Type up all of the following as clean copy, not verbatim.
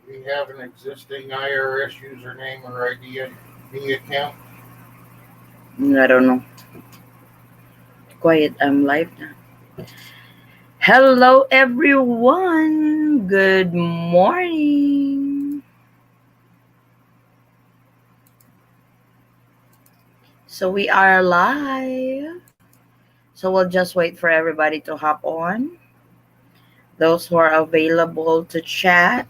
Do you have an existing IRS username or ID account? I don't know. Quiet, I'm live now. Hello, everyone. Good morning. So we are live. So we'll just wait for everybody to hop on. Those who are available to chat.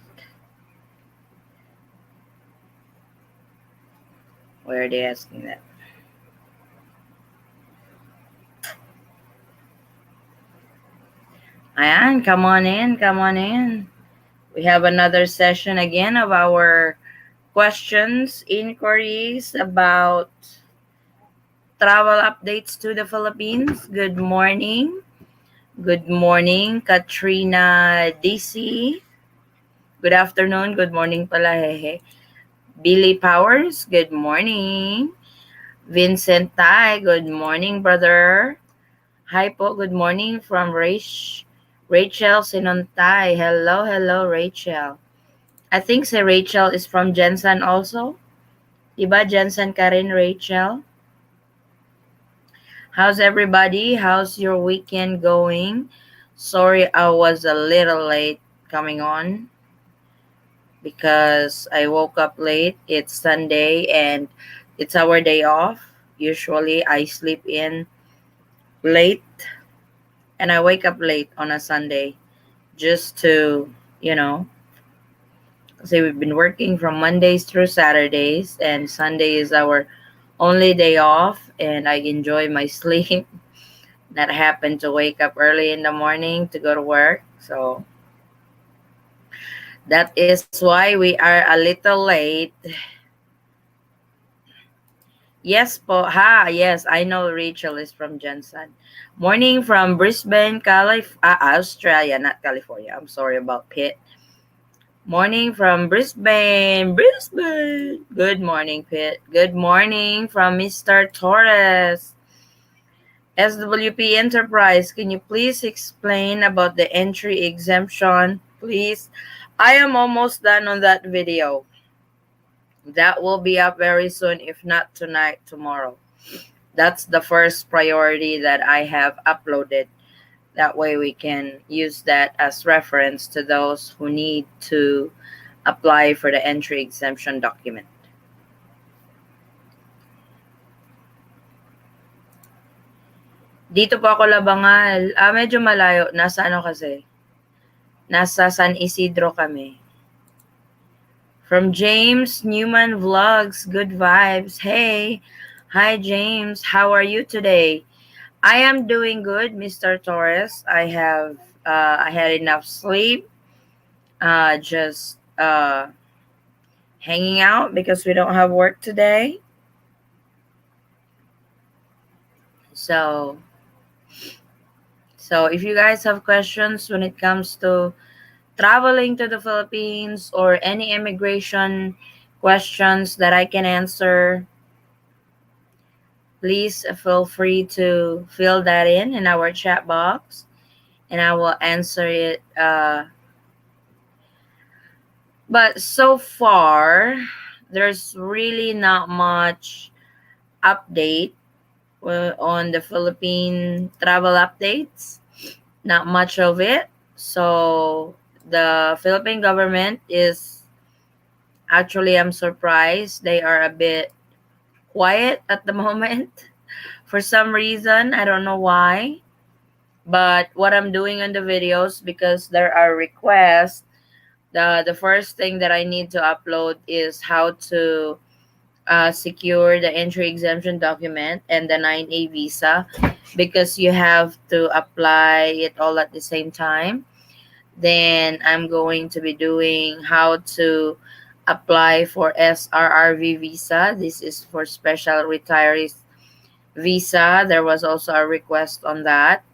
Where are they asking that? Ayan, come on in, come on in. We have another session again of our questions, inquiries about travel updates to the Philippines. Good morning. Good morning, Katrina DC. Good afternoon. Good morning pala, hehe. Billy Powers, good morning. Vincent Tai, good morning, brother. Hi po, good morning from Rachel Sinontay. Hello, hello, Rachel. I think si Rachel is from Jensen also. Diba Jensen ka rin, Rachel? How's everybody? How's your weekend going? Sorry I was a little late coming on because I woke up late. It's Sunday and it's our day off. Usually I sleep in late and I wake up late on a Sunday just to, you know, say we've been working from Mondays through Saturdays and Sunday is our only day off and I enjoy my sleep. Not happen to wake up early in the morning to go to work. So that is why we are a little late. Yes po. Ha, yes, I know Rachel is from Jensen. Morning from Brisbane, Australia, not California. I'm sorry about Pitt. Morning from Brisbane, Brisbane. Good morning, Pitt. Good morning from Mr. Torres. SWP Enterprise, can you please explain about the entry exemption, please? I am almost done on that video. That will be up very soon, if not tonight, tomorrow. That's the first priority that I have uploaded. That way we can use that as reference to those who need to apply for the entry exemption document. Dito po ako Labangal. Medyo malayo. Nasa ano kasi? Nasa San Isidro kami. From James Newman Vlogs, good vibes. Hey, hi James, how are you today? I am doing good, Mr. Torres. I had enough sleep. Just hanging out because we don't have work today. So if you guys have questions when it comes to traveling to the Philippines or any immigration questions that I can answer, please feel free to fill that in our chat box and I will answer it. But so far, there's really not much update on the Philippine travel updates. Not much of it. So the Philippine government is actually, I'm surprised they are a bit quiet at the moment for some reason. I don't know why. But what I'm doing on the videos, because there are requests, the first thing that I need to upload is how to secure the entry exemption document and the 9A visa, because you have to apply it all at the same time. Then I'm going to be doing how to apply for SRRV visa. This is for special retirees visa. There was also a request on that.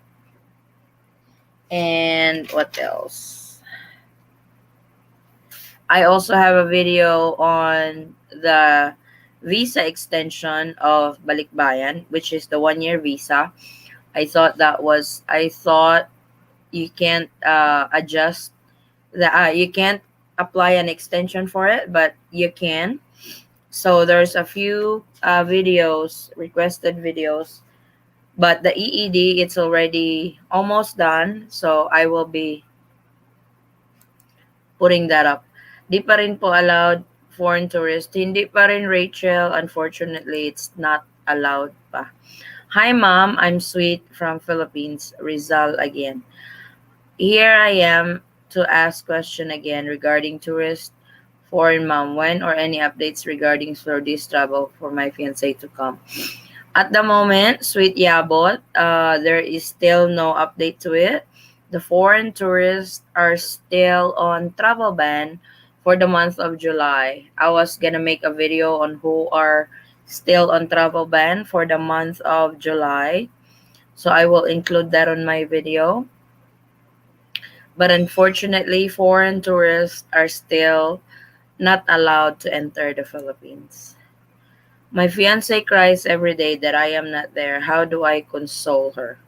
And what else? I also have a video on the visa extension of Balikbayan, which is the 1 year visa. I thought you can't adjust You can't apply an extension for it, but you can. So there's a few videos, requested videos, but the EED it's already almost done. So I will be putting that up. Di pa rin po allowed foreign tourists. Hindi pa rin, Rachel. Unfortunately, it's not allowed pa. Hi, Mom. I'm Sweet from Philippines, Rizal again. Here I am to ask question again regarding tourists. Foreign Mom, when or any updates regarding Floridi's travel for my fiance to come? At the moment, Sweet Yabot, there is still no update to it. The foreign tourists are still on travel ban for the month of July. I was gonna make a video on who are still on travel ban for the month of July. So I will include that on my video. But unfortunately, foreign tourists are still not allowed to enter the Philippines. My fiance cries every day that I am not there. How do I console her?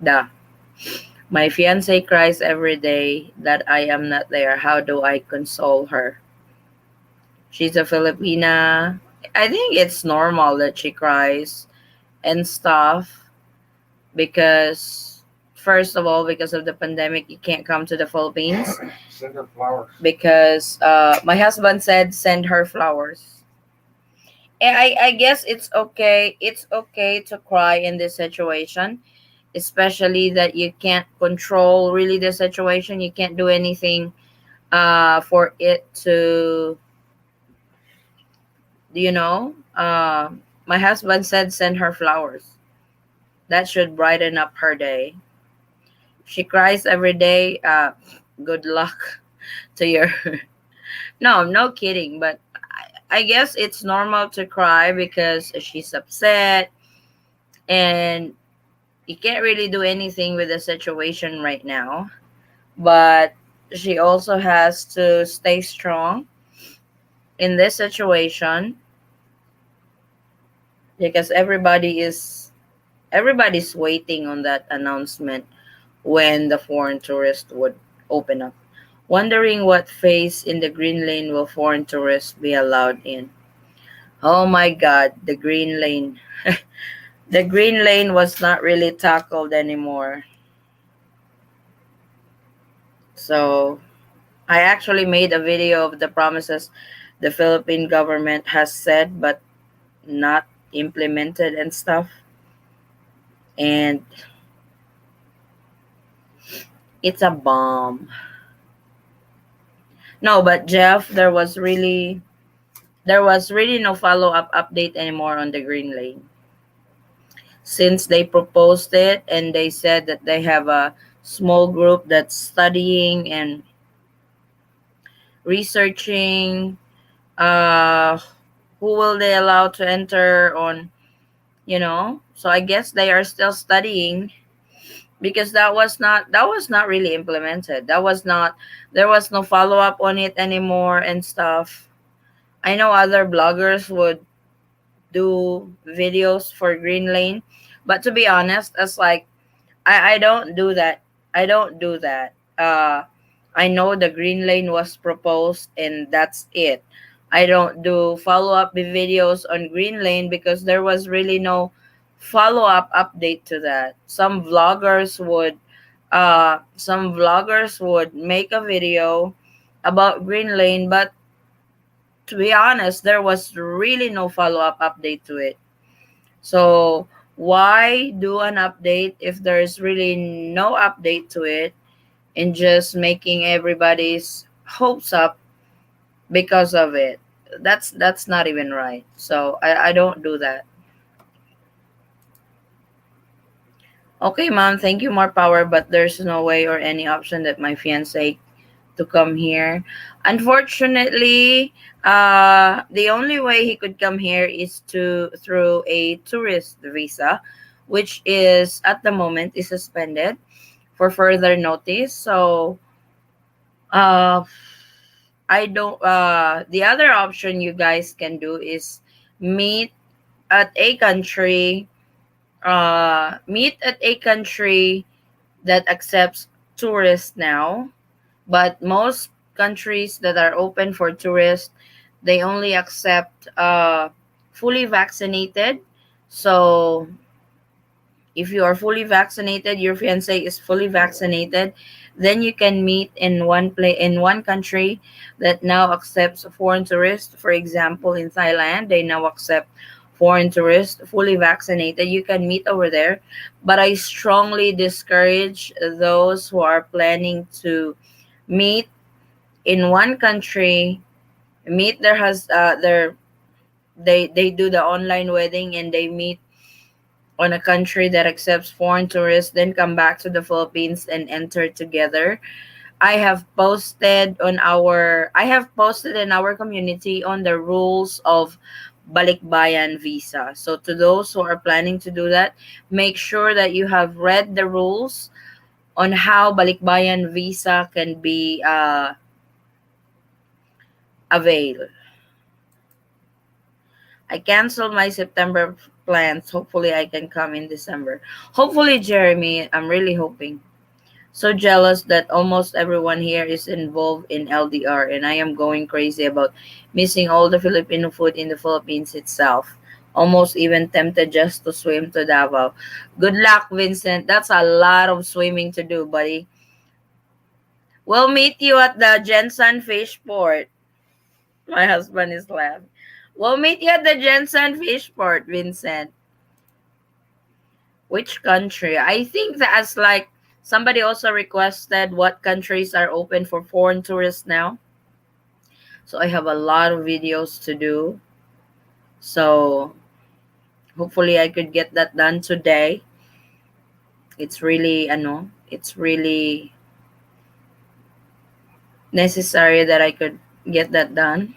Da. My fiance cries every day that I am not there. How do I console her? She's a Filipina. I think it's normal that she cries and stuff because, first of all, because of the pandemic, you can't come to the Philippines. Send her flowers. Because my husband said send her flowers. And I guess it's okay. It's okay to cry in this situation, especially that you can't control really the situation. You can't do anything for it to, you know. My husband said send her flowers. That should brighten up her day. She cries every day. Good luck to your. No, no kidding. But I guess it's normal to cry because she's upset and you can't really do anything with the situation right now. But she also has to stay strong in this situation because everybody's waiting on that announcement when the foreign tourist would open up. Wondering what phase in the green lane will foreign tourists be allowed in. Oh my god, the green lane. The green lane was not really tackled anymore. So I actually made a video of the promises the Philippine government has said but not implemented and stuff. And it's a bomb. No, but Jeff, there was really no follow-up update anymore on the green lane. Since they proposed it and they said that they have a small group that's studying and researching uh who will they allow to enter on, so I guess they are still studying because that was not really implemented. There was no follow up on it anymore and stuff. I know other bloggers would do videos for green lane, but to be honest, as like I don't do that. I don't do that. I know the green lane was proposed and that's it. I don't do follow up videos on green lane because there was really no follow up update to that. Some vloggers would make a video about green lane, but to be honest, there was really no follow up update to it. So why do an update if there's really no update to it and just making everybody's hopes up because of it? That's not even right. So I don't do that. Okay, mom, thank you, more power, but there's no way or any option that my fiance to come here. Unfortunately, the only way he could come here is to through a tourist visa, which is at the moment is suspended for further notice. So, uh, I don't. The other option you guys can do is meet at a country. Meet at a country that accepts tourists now, But most countries that are open for tourists, they only accept fully vaccinated. So if you are fully vaccinated, your fiance is fully vaccinated, then you can meet in one country that now accepts foreign tourists. For example, in Thailand, they now accept foreign tourists fully vaccinated. You can meet over there, but I strongly discourage those who are planning to meet in one country, meet their they do the online wedding and they meet on a country that accepts foreign tourists, then come back to the Philippines and enter together. I have posted in our community on the rules of balikbayan visa. So to those who are planning to do that, make sure that you have read the rules on how balikbayan visa can be availed. I canceled my September plans. Hopefully I can come in December. Hopefully, Jeremy, I'm really hoping. So jealous that almost everyone here is involved in LDR, and I am going crazy about missing all the Filipino food in the Philippines itself. Almost even tempted just to swim to Davao. Good luck, Vincent. That's a lot of swimming to do, buddy. We'll meet you at the Jensen Fish Port. My husband is laughing. We'll meet you at the Jensen Fish Port, Vincent. Which country? I think that's like somebody also requested what countries are open for foreign tourists now. So I have a lot of videos to do. So hopefully I could get that done today. It's really necessary that I could get that done.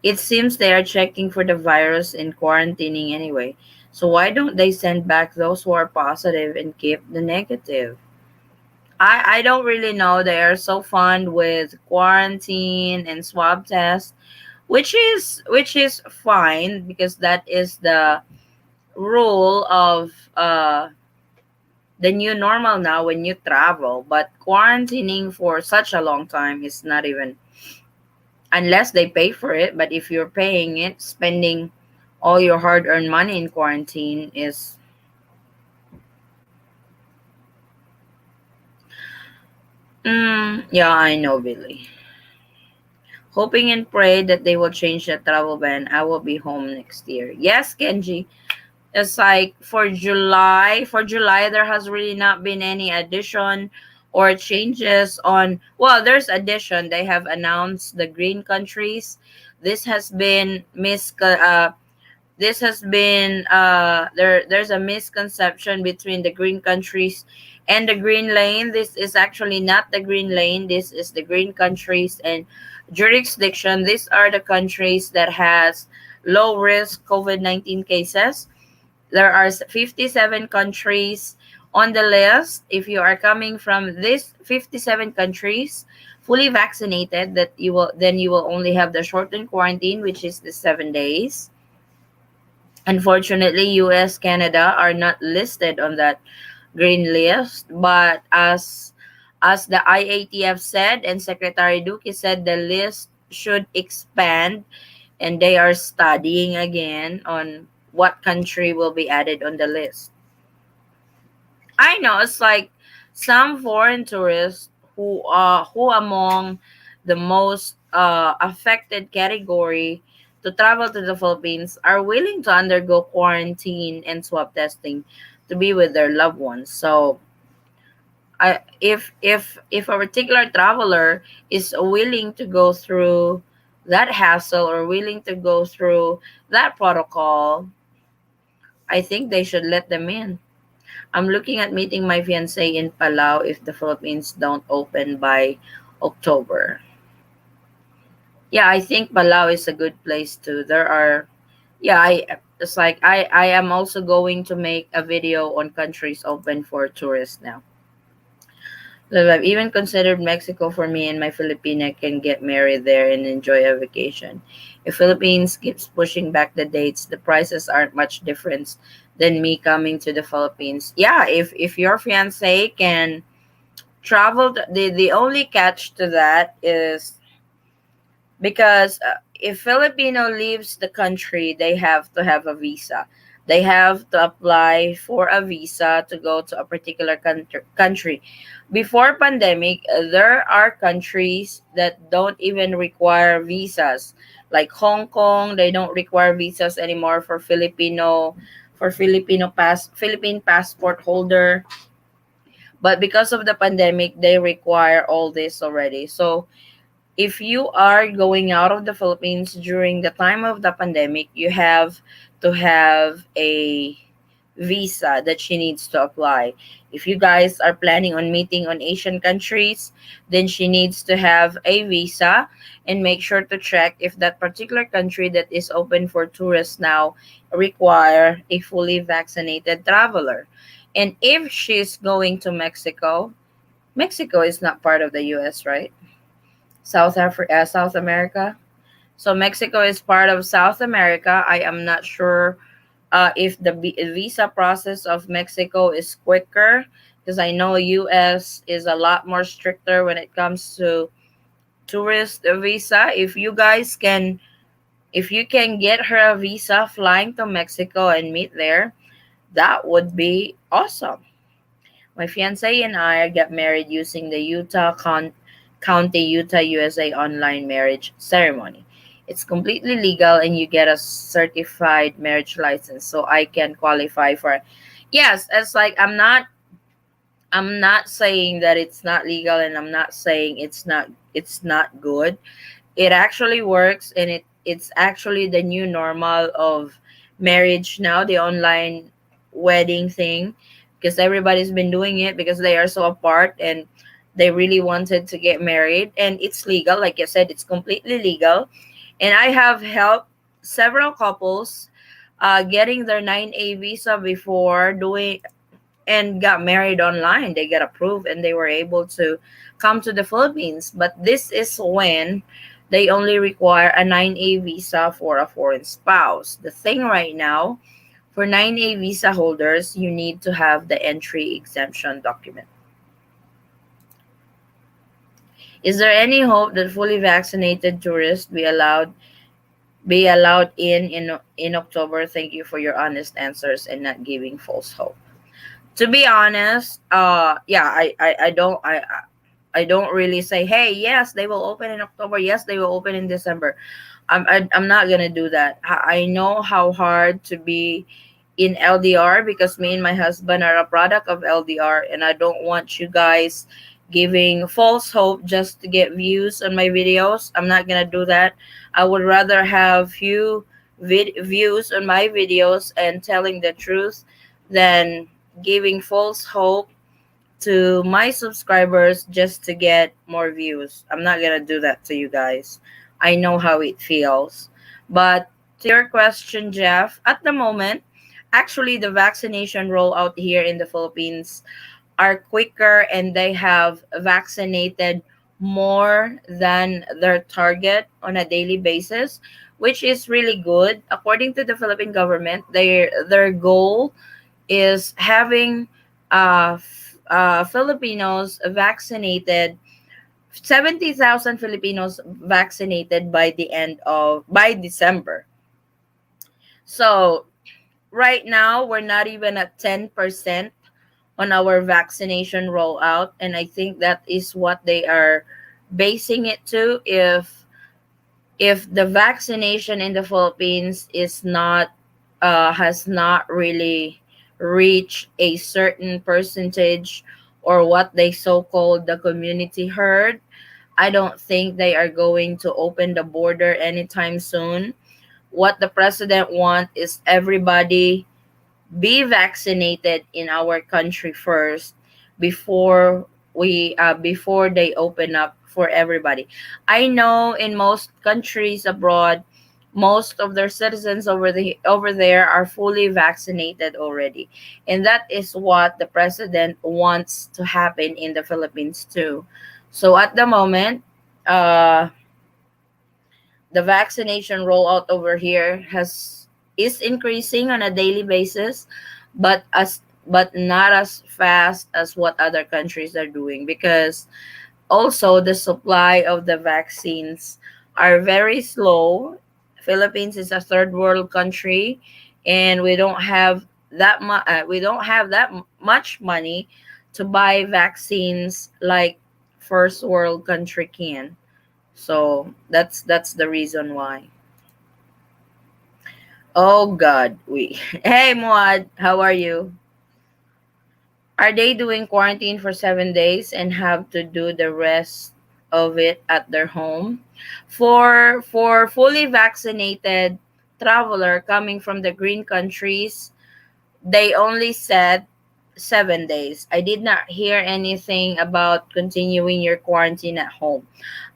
It seems they are checking for the virus and quarantining anyway. So why don't they send back those who are positive and keep the negative? I don't really know. They are so fond with quarantine and swab test, which is fine because that is the rule of the new normal now when you travel. But quarantining for such a long time is not even, unless they pay for it. But if you're paying it, spending all your hard-earned money in quarantine is yeah, I know, Billy. Hoping and pray that they will change the travel ban. I will be home next year. Yes, Kenji. It's like for July there has really not been any addition or changes on, well, there's addition. They have announced the green countries. This has been there's a misconception between the green countries and the green lane. This is actually not the green lane. This is the green countries and jurisdiction. These are the countries that has low risk COVID-19 cases. There are 57 countries on the list. If you are coming from these 57 countries fully vaccinated, that you will only have the shortened quarantine, which is the 7 days. Unfortunately, US, Canada are not listed on that green list, but as the IATF said and Secretary Duque said, the list should expand, and they are studying again on what country will be added on the list. I know it's like some foreign tourists who among the most affected category to travel to the Philippines are willing to undergo quarantine and swab testing to be with their loved ones. So if a particular traveler is willing to go through that hassle or willing to go through that protocol, I think they should let them in. I'm looking at meeting my fiance in Palau if the Philippines don't open by October. Yeah, I think Palau is a good place too. There are, yeah, I am also going to make a video on countries open for tourists now. Look, I've even considered Mexico for me and my Filipina can get married there and enjoy a vacation. If Philippines keeps pushing back the dates, the prices aren't much difference than me coming to the Philippines. Yeah, if your fiance can The only catch to that is because if Filipino leaves the country, they have to have a visa. They have to apply for a visa to go to a particular country. Before pandemic, there are countries that don't even require visas. Like Hong Kong, they don't require visas anymore for Philippine passport holder. But because of the pandemic, they require all this already. So if you are going out of the Philippines during the time of the pandemic, you have to have a visa that she needs to apply. If you guys are planning on meeting on Asian countries, then she needs to have a visa and make sure to check if that particular country that is open for tourists now require a fully vaccinated traveler. And if she's going to Mexico, Mexico is not part of the US, right? South America. So Mexico is part of South America. I am not sure if the visa process of Mexico is quicker, because I know US is a lot more stricter when it comes to tourist visa. If you can get her a visa flying to Mexico and meet there, that would be awesome. My fiance and I got married using the County, Utah, USA online marriage ceremony. It's completely legal and you get a certified marriage license, so I can qualify for it. Yes, it's like I'm not saying that it's not legal, and I'm not saying it's not good. It actually works, and it's actually the new normal of marriage now, the online wedding thing, because everybody's been doing it because they are so apart and they really wanted to get married, and it's legal. Like I said, it's completely legal, and I have helped several couples getting their 9A visa before doing and got married online. They got approved and they were able to come to the Philippines. But this is when they only require a 9A visa for a foreign spouse. The thing right now, for 9A visa holders, you need to have the entry exemption document. Is there any hope that fully vaccinated tourists be allowed in October? Thank you for your honest answers and not giving false hope. To be honest, yeah, I don't really say, hey, yes, they will open in October, yes, they will open in December. I'm not gonna do that. I know how hard to be in LDR, because me and my husband are a product of LDR, and I don't want you guys giving false hope just to get views on my videos. I'm not gonna do that. I would rather have few views on my videos and telling the truth than giving false hope to my subscribers just to get more views. I'm not gonna do that to you guys. I know how it feels. But to your question, Jeff, at the moment, actually the vaccination rollout here in the Philippines are quicker, and they have vaccinated more than their target on a daily basis, which is really good. According to the Philippine government, their goal is having Filipinos vaccinated, 70,000 Filipinos vaccinated by December. So right now we're not even at 10% on our vaccination rollout, and I think that is what they are basing it to. If the vaccination in the Philippines is not has not really reached a certain percentage, or what they so called the community herd, I don't think they are going to open the border anytime soon. What the president want is everybody be vaccinated in our country first before they open up for everybody. I know in most countries abroad, most of their citizens over there are fully vaccinated already, and that is what the president wants to happen in the Philippines too. So at the moment, uh the vaccination rollout over here has is increasing on a daily basis, but as but not as fast as what other countries are doing, because also the supply of the vaccines are very slow. Philippines is a third world country, and we don't have much money to buy vaccines like first world country can. So that's the reason why. Oh God, we. Hey Muad, how are you? Are they doing quarantine for 7 days and have to do the rest of it at their home? For fully vaccinated traveler coming from the green countries, they only said 7 days. I did not hear anything about continuing your quarantine at home.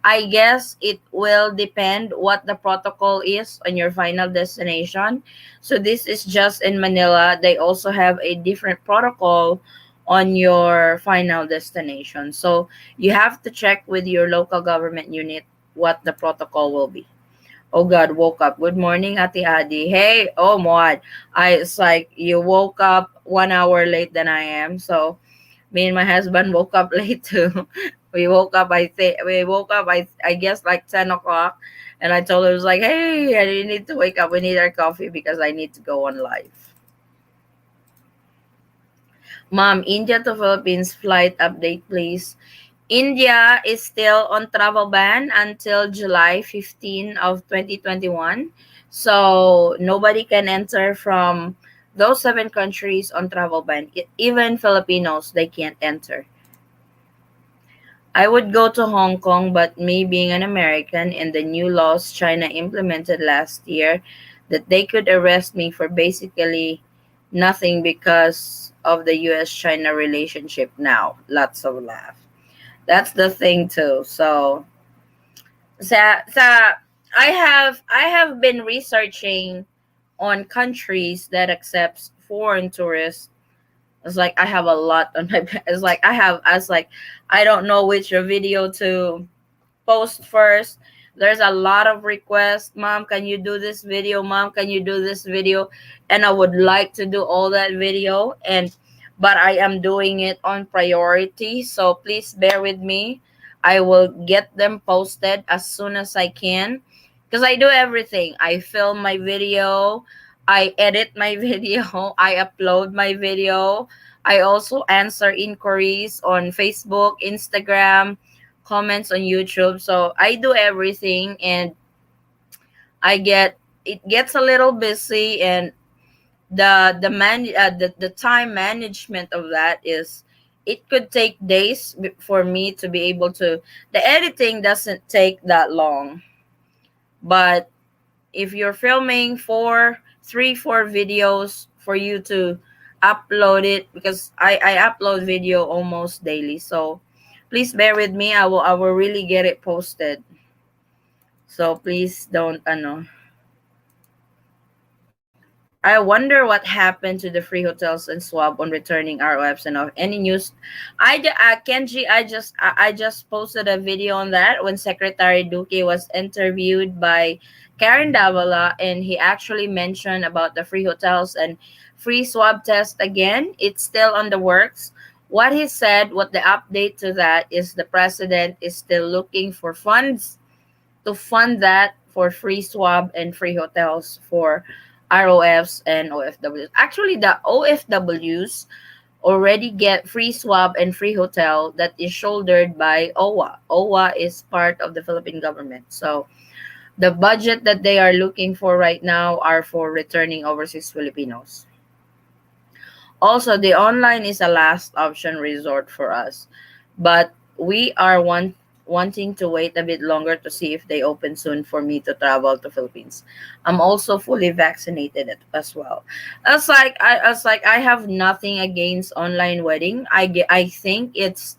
I guess it will depend what the protocol is on your final destination. So this is just in Manila. They also have a different protocol on your final destination. So you have to check with your local government unit what the protocol will be. Oh God, woke up. Good morning, Ate Adi. Hey, oh Moad. It's like you woke up 1 hour late than I am. So me and my husband woke up late too. We woke up I guess like 10 o'clock, and I told her, I was like, hey, I need to wake up. We need our coffee because I need to go on live. Mom, India to Philippines flight update, please. India is still on travel ban until July 15 of 2021. So nobody can enter from those seven countries on travel ban. Even Filipinos, they can't enter. I would go to Hong Kong, but me being an American and the new laws China implemented last year, that they could arrest me for basically nothing because of the US China relationship now. Lots of laugh. That's the thing too. So I have been researching on countries that accepts foreign tourists. It's like I have a lot on my it's like I was like I don't know which video to post first. There's a lot of requests. Mom, can you do this video? Mom, can you do this video? And I would like to do all that video, and but I am doing it on priority. So please bear with me. I will get them posted as soon as I can, because I do everything. I film my video, I edit my video, I upload my video. I also answer inquiries on Facebook, Instagram, comments on YouTube. So I do everything, and it gets a little busy, and the time management of that is, it could take days for me to be able to. The editing doesn't take that long, but if you're filming four videos for you to upload it, because I upload video almost daily. So please bear with me. I will really get it posted. So please don't I wonder what happened to the free hotels and swab on returning ROFs and all. Any news? Kenji, I just posted a video on that when Secretary Duque was interviewed by Karen Davala, and he actually mentioned about the free hotels and free swab test again. It's still on the works. What he said, what the update to that is, the president is still looking for funds to fund that for free swab and free hotels for ROFs and OFWs. Actually, the OFWs already get free swab and free hotel that is shouldered by OWA. OWA is part of the Philippine government. So the budget that they are looking for right now are for returning overseas Filipinos. Also, the online is a last option resort for us, but we are wanting to wait a bit longer to see if they open soon for me to travel to Philippines. I'm also fully vaccinated as well. I have nothing against online wedding. I think it's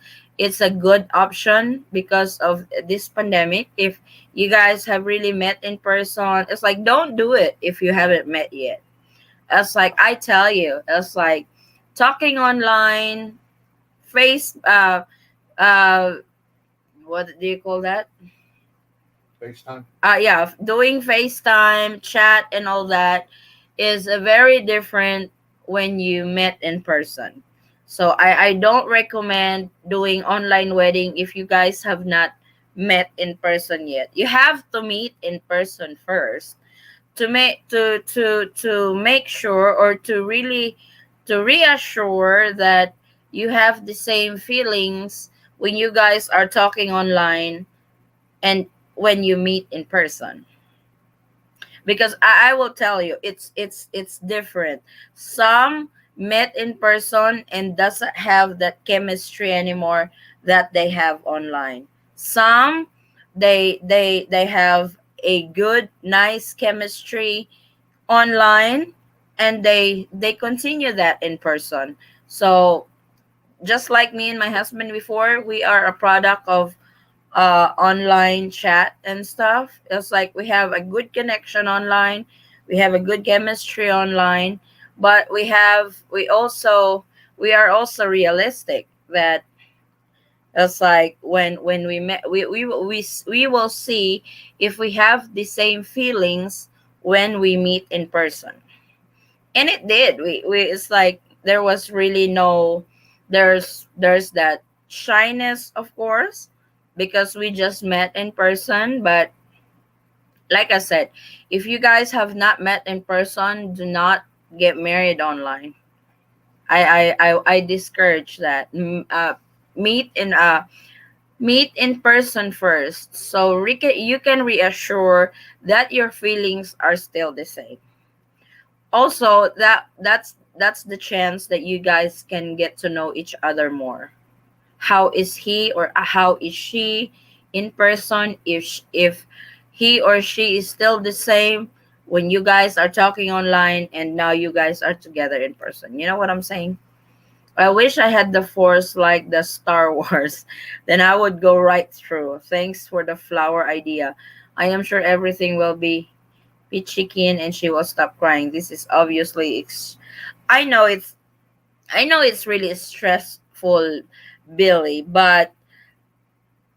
a good option because of this pandemic. If you guys have really met in person, it's like, don't do it if you haven't met yet. It's like, I tell you, it's like talking online, face uh what do you call that? FaceTime. Yeah, doing FaceTime, chat, and all that is a very different when you met in person. So I don't recommend doing online wedding if you guys have not met in person yet. You have to meet in person first to make sure, or to really to reassure that you have the same feelings when you guys are talking online and when you meet in person. Because I will tell you, it's different. Some met in person and doesn't have that chemistry anymore that they have online. Some, they have a good nice chemistry online, and they continue that in person. So just like me and my husband before, we are a product of online chat and stuff. It's like we have a good connection online, we have a good chemistry online, but we are also realistic that it's like when we met, we will see if we have the same feelings when we meet in person. And it did. We It's like there was really no, there's that shyness, of course, because we just met in person. But like I said, if you guys have not met in person, do not get married online. I discourage that. Meet in meet in person first, so you can reassure that your feelings are still the same. Also, that's the chance that you guys can get to know each other more. How is he, or how is she in person? If he or she is still the same when you guys are talking online and now you guys are together in person. You know what I'm saying? I wish I had the force like the Star Wars. Then I would go right through. Thanks for the flower idea. I am sure everything will be peachy keen and she will stop crying. This is obviously I know it's really stressful, Billy, but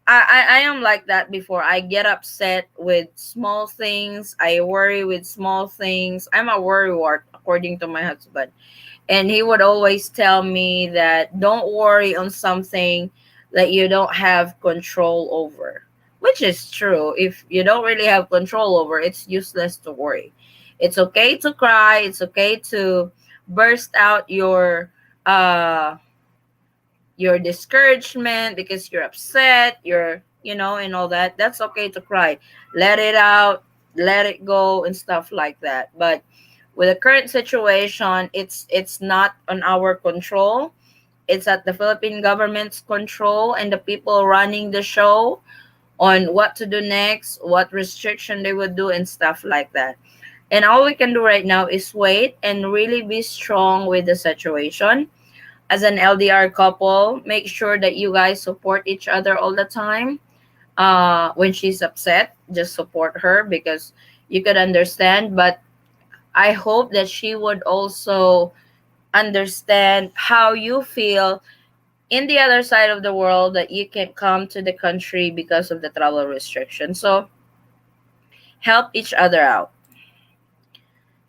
I am like that before. I get upset with small things. I worry with small things. I'm a worrywart, according to my husband. And he would always tell me that don't worry on something that you don't have control over, which is true. If you don't really have control over, it's useless to worry. It's okay to cry, it's okay to burst out your discouragement because you're upset, and all that. That's okay to cry. Let it out, let it go and stuff like that. But with the current situation, it's not on our control. It's at the Philippine government's control and the people running the show on what to do next, what restriction they would do and stuff like that. And all we can do right now is wait and really be strong with the situation. As an LDR couple, make sure that you guys support each other all the time. When she's upset, just support her because you could understand. But I hope that she would also understand how you feel in the other side of the world, that you can come to the country because of the travel restriction. So help each other out.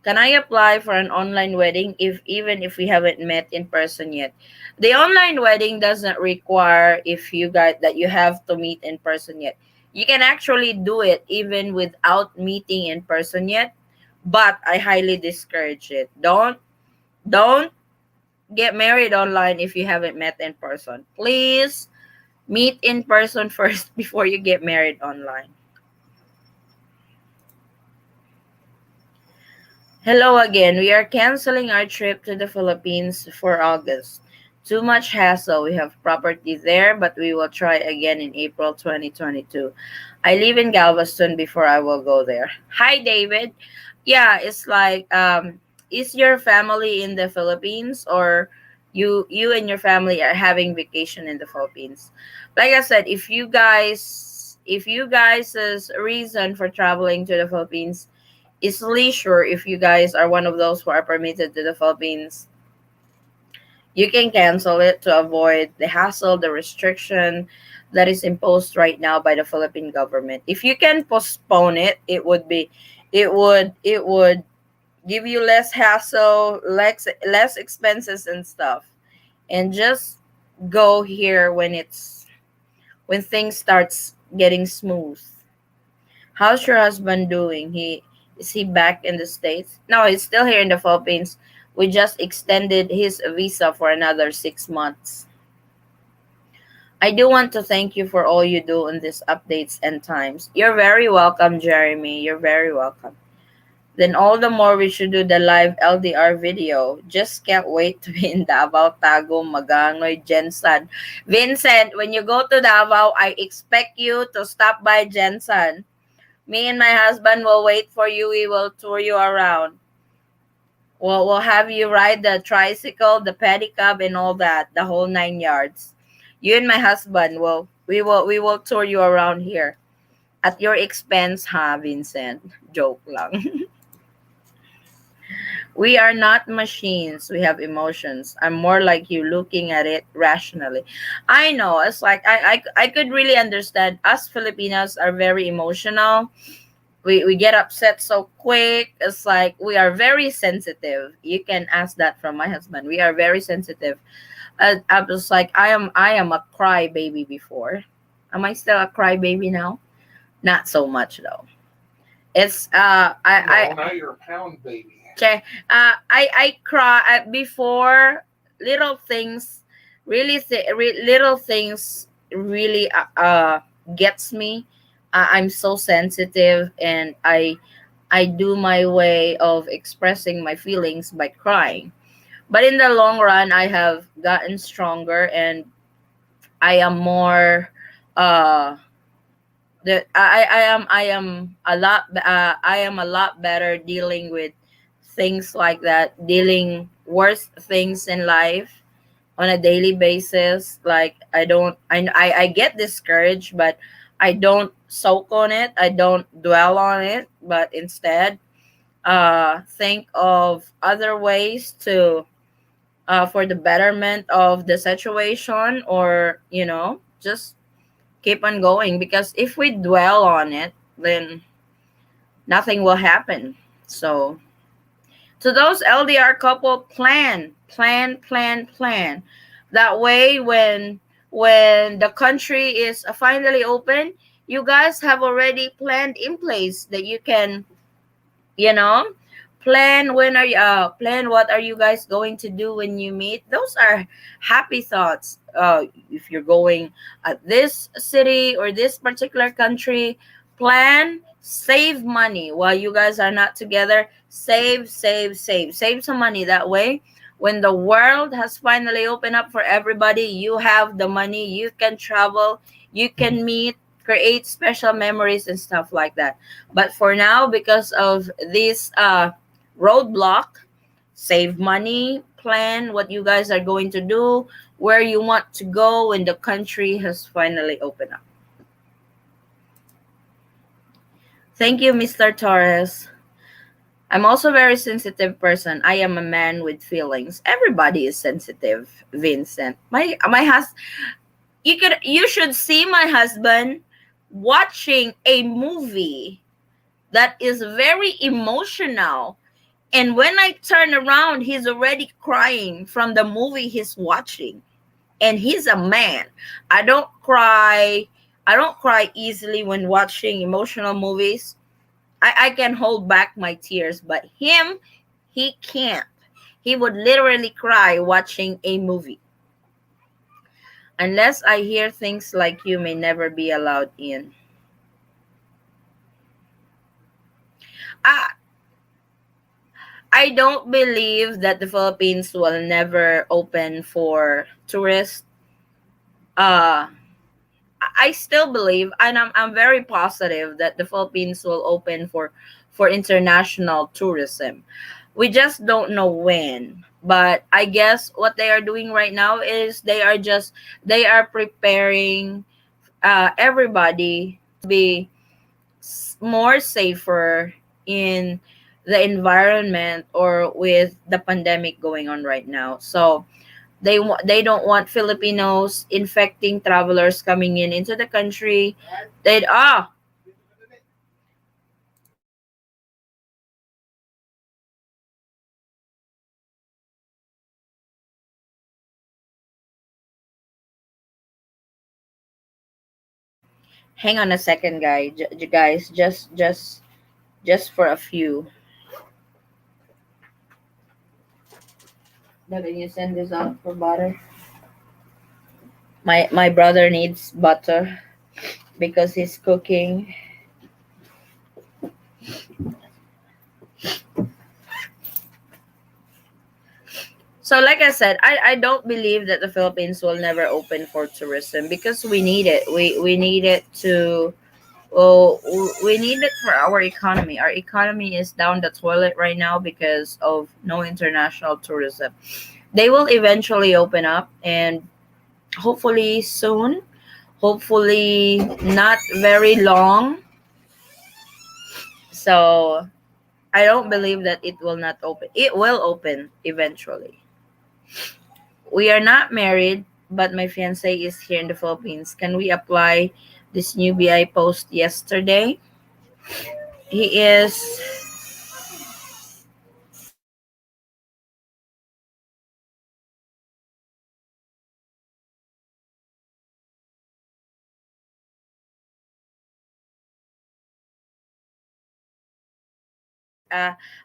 Can I apply for an online wedding if even if we haven't met in person yet? The online wedding doesn't require if you guys that you have to meet in person yet. You can actually do it even without meeting in person yet, but I highly discourage it. Don't get married online if you haven't met in person. Please meet in person first before you get married online. Hello again. We are canceling our trip to the Philippines for August. Too much hassle. We have property there, but we will try again in April 2022. I live in Galveston before I will go there. Hi, David. Yeah, it's like, is your family in the Philippines, or you and your family are having vacation in the Philippines? Like I said, if you guys' reason for traveling to the Philippines is leisure, if you guys are one of those who are permitted to the Philippines, you can cancel it to avoid the hassle, the restriction that is imposed right now by the Philippine government. If you can postpone it, it would give you less hassle, less expenses and stuff, and just go here when things starts getting smooth. How's your husband doing? He back in the States? No, he's still here in the Philippines. We just extended his visa for another 6 months. I do want to thank you for all you do on these updates and times. You're very welcome, Jeremy. You're very welcome. Then all the more we should do the live LDR video. Just can't wait to be in Davao, Tago, Magangoy, Jensan. Vincent, when you go to Davao, I expect you to stop by Jensan. Me and my husband will wait for you. We will tour you around. We'll have you ride the tricycle, the pedicab, and all that, the whole 9 yards. You and my husband we will tour you around here at your expense, huh, Vincent? Joke lang. We are not machines. We have emotions. I'm more like you, looking at it rationally. I know. It's like I could really understand. Us Filipinos are very emotional. We get upset so quick. It's like we are very sensitive. You can ask that from my husband. We are very sensitive. I was like, I am a crybaby before. Am I still a crybaby now? Not so much though. It's No, now you're a pound baby. che, I cry before little things. Really, little things really gets me. I'm so sensitive, and I do my way of expressing my feelings by crying. But in the long run, I have gotten stronger, and I am more uh I am a lot better dealing with things like that, dealing worst things in life on a daily basis. Like I get discouraged, but I don't soak on it. I don't dwell on it, but instead think of other ways to for the betterment of the situation, or just keep on going, because if we dwell on it, then nothing will happen. So to those LDR couple, plan. That way, when the country is finally open, you guys have already planned in place that you can, you know plan plan what are you guys going to do when you meet. Those are happy thoughts. If you're going at this city or this particular country, plan, save money while you guys are not together. Save some money. That way, when the world has finally opened up for everybody, you have the money, you can travel, you can meet, create special memories and stuff like that. But for now, because of this roadblock, save money, plan what you guys are going to do, where you want to go when the country has finally opened up. Thank you, Mr. Torres. I'm also a very sensitive person. I am a man with feelings. Everybody is sensitive, Vincent. You should see my husband watching a movie that is very emotional, and when I turn around, he's already crying from the movie he's watching. And he's a man. I don't cry. I don't cry easily when watching emotional movies. I can hold back my tears, but him, he can't. He would literally cry watching a movie. Unless I hear things like you may never be allowed in. I, I don't believe that the Philippines will never open for tourists. Uh, I still believe, and I'm very positive that the Philippines will open for international tourism. We just don't know when. But I guess what they are doing right now is they are preparing everybody be more safer in the environment, or with the pandemic going on right now. So they don't want Filipinos infecting travelers coming in into the country. They Hang on a second, guys. Just for a few. Now, can you send this out for butter? My brother needs butter because he's cooking. So, like I said, I don't believe that the Philippines will never open for tourism because we need it. We need it to. Well, we need it for our economy. Our economy is down the toilet right now because of no international tourism. They will eventually open up, and hopefully soon. Hopefully not very long. So I don't believe that it will not open. It will open eventually. We are not married, but my fiance is here in the Philippines. Can we apply this new BI post yesterday? He is.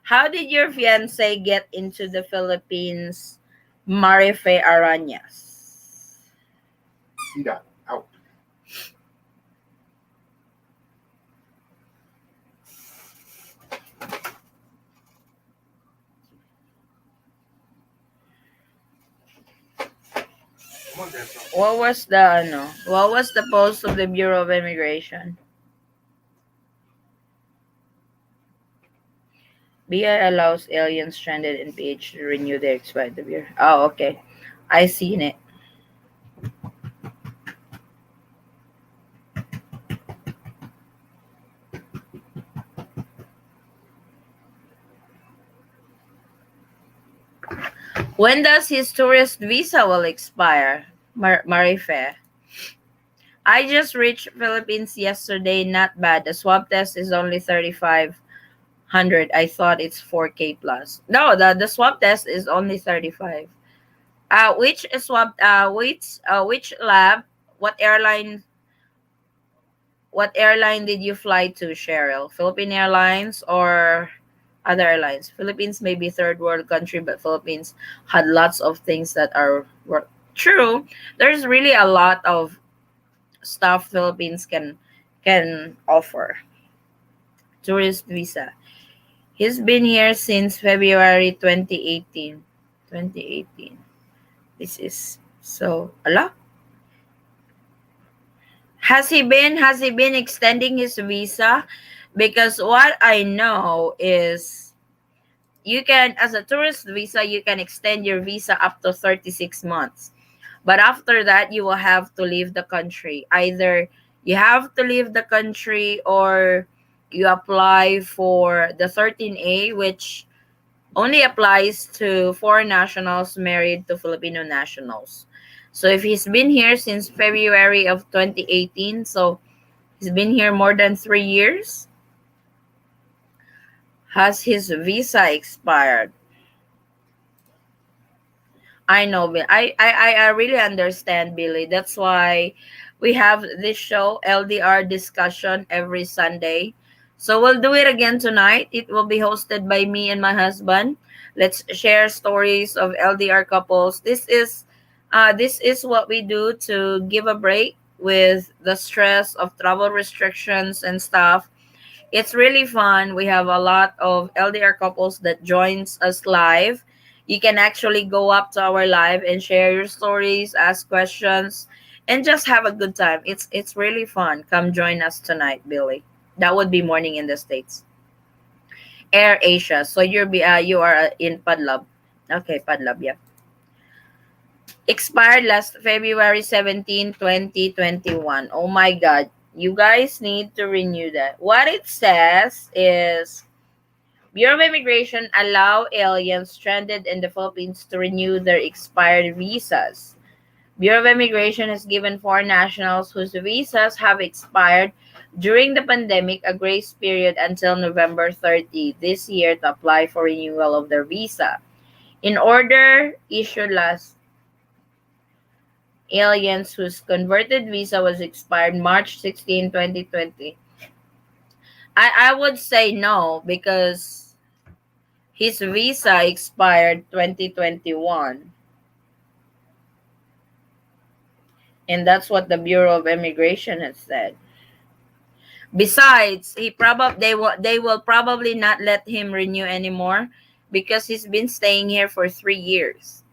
How did your fiance get into the Philippines, Marife Arañas? Sida, out. Come on, Dad. What was the post of the Bureau of Immigration? BI allows aliens stranded in PH to renew their expired year. Oh, okay. I seen it. When does his tourist visa will expire? Marife. I just reached Philippines yesterday. Not bad. The swab test is only 3,500. I thought it's 4K plus. No, the swab test is only 35. Which swab? Which lab? What airline? What airline did you fly to, Cheryl? Philippine Airlines or other airlines? Philippines may be third world country, but Philippines had lots of things that were true. There's really a lot of stuff Philippines can offer. Tourist visa. He's been here since February 2018. 2018. This is so a lot. Has he been extending his visa? Because what I know is you can, as a tourist visa, you can extend your visa up to 36 months. But after that, you will have to leave the country. Either you have to leave the country or you apply for the 13A, which only applies to foreign nationals married to Filipino nationals. So if he's been here since February of 2018, so he's been here more than 3 years, has his visa expired? I know, I really understand, Billy. That's why we have this show, LDR discussion, every Sunday. So we'll do it again tonight. It will be hosted by me and my husband. Let's share stories of LDR couples. This is what we do to give a break with the stress of travel restrictions and stuff. It's really fun. We have a lot of LDR couples that joins us live. You can actually go up to our live and share your stories, ask questions, and just have a good time. It's really fun. Come join us tonight, Billy. That would be morning in the States. Air Asia. So you are in Padlab. Okay, Padlab, yeah. Expired last February 17, 2021. Oh my god. You guys need to renew that. What it says is Bureau of Immigration allow aliens stranded in the Philippines to renew their expired visas. Bureau of Immigration has given foreign nationals whose visas have expired during the pandemic a grace period until November 30 this year to apply for renewal of their visa. In order issued last aliens whose converted visa was expired March 16, 2020. I would say no because his visa expired 2021, and that's what the Bureau of Immigration has said. Besides, they will probably not let him renew anymore because he's been staying here for 3 years,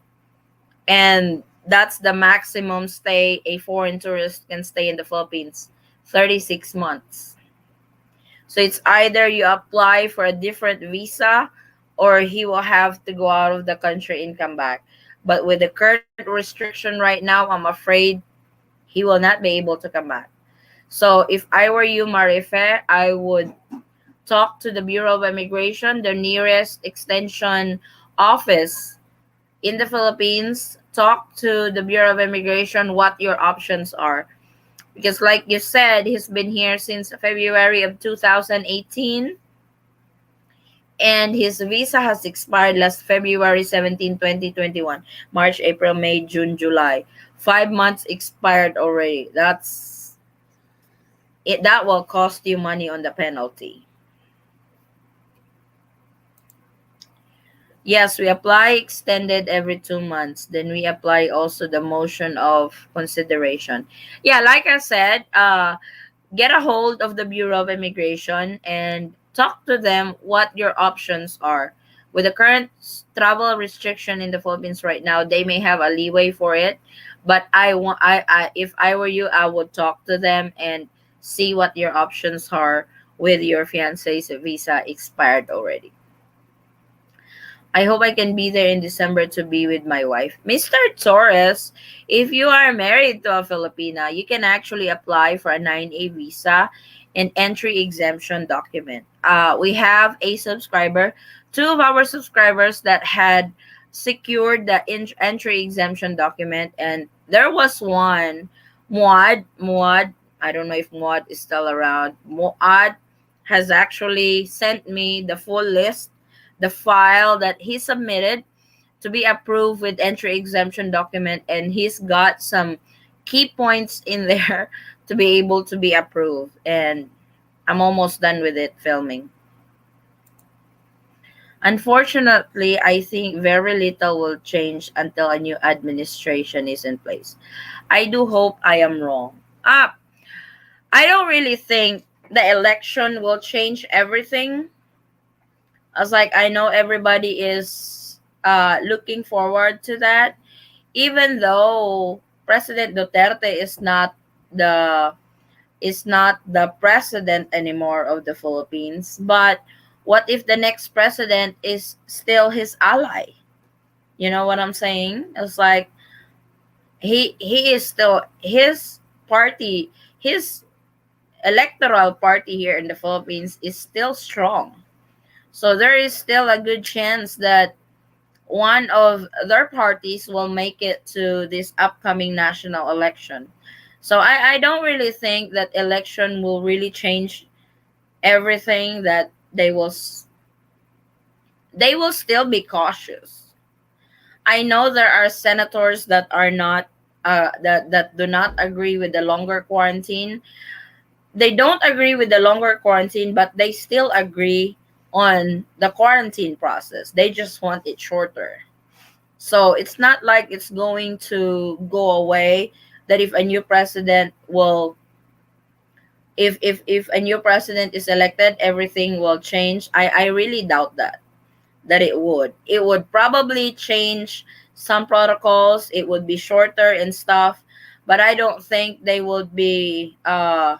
and that's the maximum stay a foreign tourist can stay in the Philippines, 36 months. So it's either you apply for a different visa or he will have to go out of the country and come back. But with the current restriction right now, I'm afraid he will not be able to come back. So if I were you, Marife, I would talk to the Bureau of Immigration, the nearest extension office in the Philippines. Talk to the Bureau of Immigration what your options are. Because, like you said, he's been here since February of 2018, and his visa has expired last February 17, 2021. March, April, May, June, July. 5 months expired already. That's it. That will cost you money on the penalty. Yes, we apply extended every 2 months. Then we apply also the motion of consideration. Yeah, like I said, get a hold of the Bureau of Immigration and talk to them what your options are. With the current travel restriction in the Philippines right now, they may have a leeway for it, but I if I were you, I would talk to them and see what your options are with your fiance's visa expired already. I hope I can be there in December to be with my wife. Mr. Torres, if you are married to a Filipina, you can actually apply for a 9A visa and entry exemption document. We have a subscriber, two of our subscribers that had secured the entry exemption document, and there was one, Muad, I don't know if Muad is still around. Muad has actually sent me the full list, the file that he submitted to be approved with entry exemption document, and he's got some key points in there to be able to be approved, and I'm almost done with it filming. Unfortunately, I think very little will change until a new administration is in place. I do hope I am wrong. I don't really think the election will change everything. As like I know everybody is looking forward to that, even though President Duterte the is not the president anymore of the Philippines. But what if the next president is still his ally? You know what I'm saying? It's like he is still his party, his electoral party here in the Philippines is still strong. So there is still a good chance that one of their parties will make it to this upcoming national election. So I don't really think that election will really change everything. That they will still be cautious. I know there are senators that are not that do not agree with the longer quarantine. They don't agree with the longer quarantine, but they still agree on the quarantine process. They just want it shorter. So it's not like it's going to go away. That if a new president will, if a new president is elected, everything will change. I really doubt that it would. It would probably change some protocols. It would be shorter and stuff, but I don't think they would be. I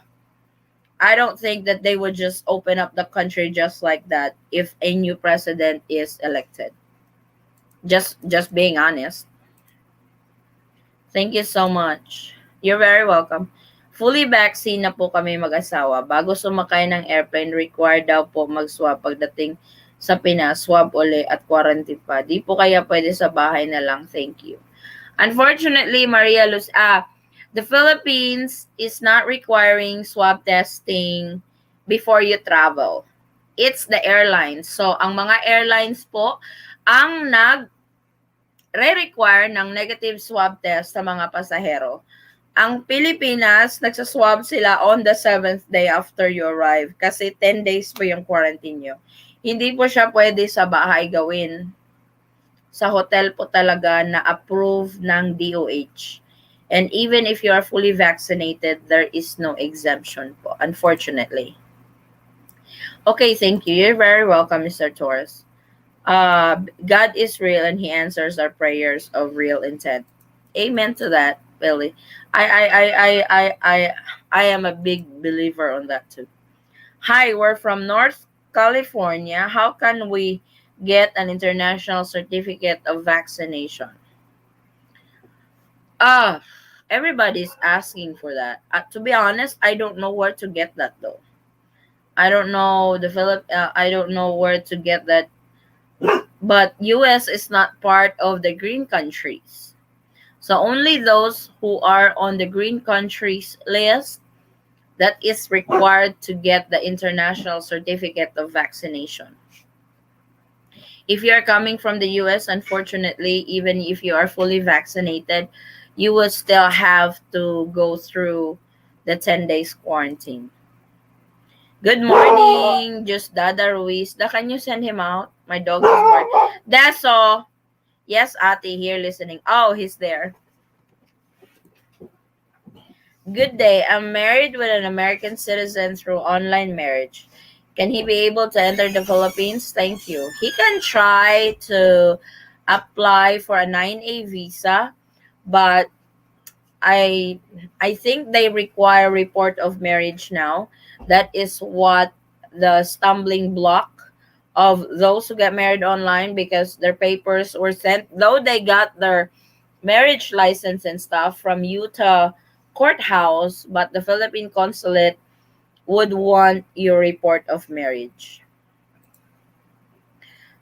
don't think that they would just open up the country just like that if a new president is elected. Just being honest. Thank you so much. You're very welcome. Fully vaccine na po kami mag-asawa. Bago sumakay ng airplane, required daw po mag-swab pagdating sa Pinas. Swab uli at quarantine pa. Di po kaya pwede sa bahay na lang. Thank you. Unfortunately, Maria Luz, the Philippines is not requiring swab testing before you travel. It's the airlines. So, ang mga airlines po ang re-require ng negative swab test sa mga pasahero. Ang Pilipinas, nagsaswab sila on the 7th day after you arrive kasi 10 days po yung quarantine nyo. Hindi po siya pwede sa bahay gawin. Sa hotel po talaga na approve ng DOH. And even if you are fully vaccinated, there is no exemption po, unfortunately. Okay, thank you. You're very welcome, Mr. Torres. God is real and He answers our prayers of real intent. Amen to that, Billy. I am a big believer on that too. Hi, we're from North California. How can we get an international certificate of vaccination? Ah, everybody's asking for that. To be honest, I don't know where to get that though. I don't know I don't know where to get that. But US is not part of the green countries. So only those who are on the green countries list that is required to get the international certificate of vaccination. If you are coming from the US, unfortunately, even if you are fully vaccinated, you will still have to go through the 10 days quarantine. Good morning, just Dada Ruiz. Can you send him out? My dog is barking. That's all. Yes, Ate, here listening. Oh, he's there. Good day. I'm married with an American citizen through online marriage. Can he be able to enter the Philippines? Thank you. He can try to apply for a 9A visa, but I I think they require report of marriage now. That is what the stumbling block of those who get married online because their papers were sent, though they got their marriage license and stuff from Utah courthouse, but the Philippine consulate would want your report of marriage.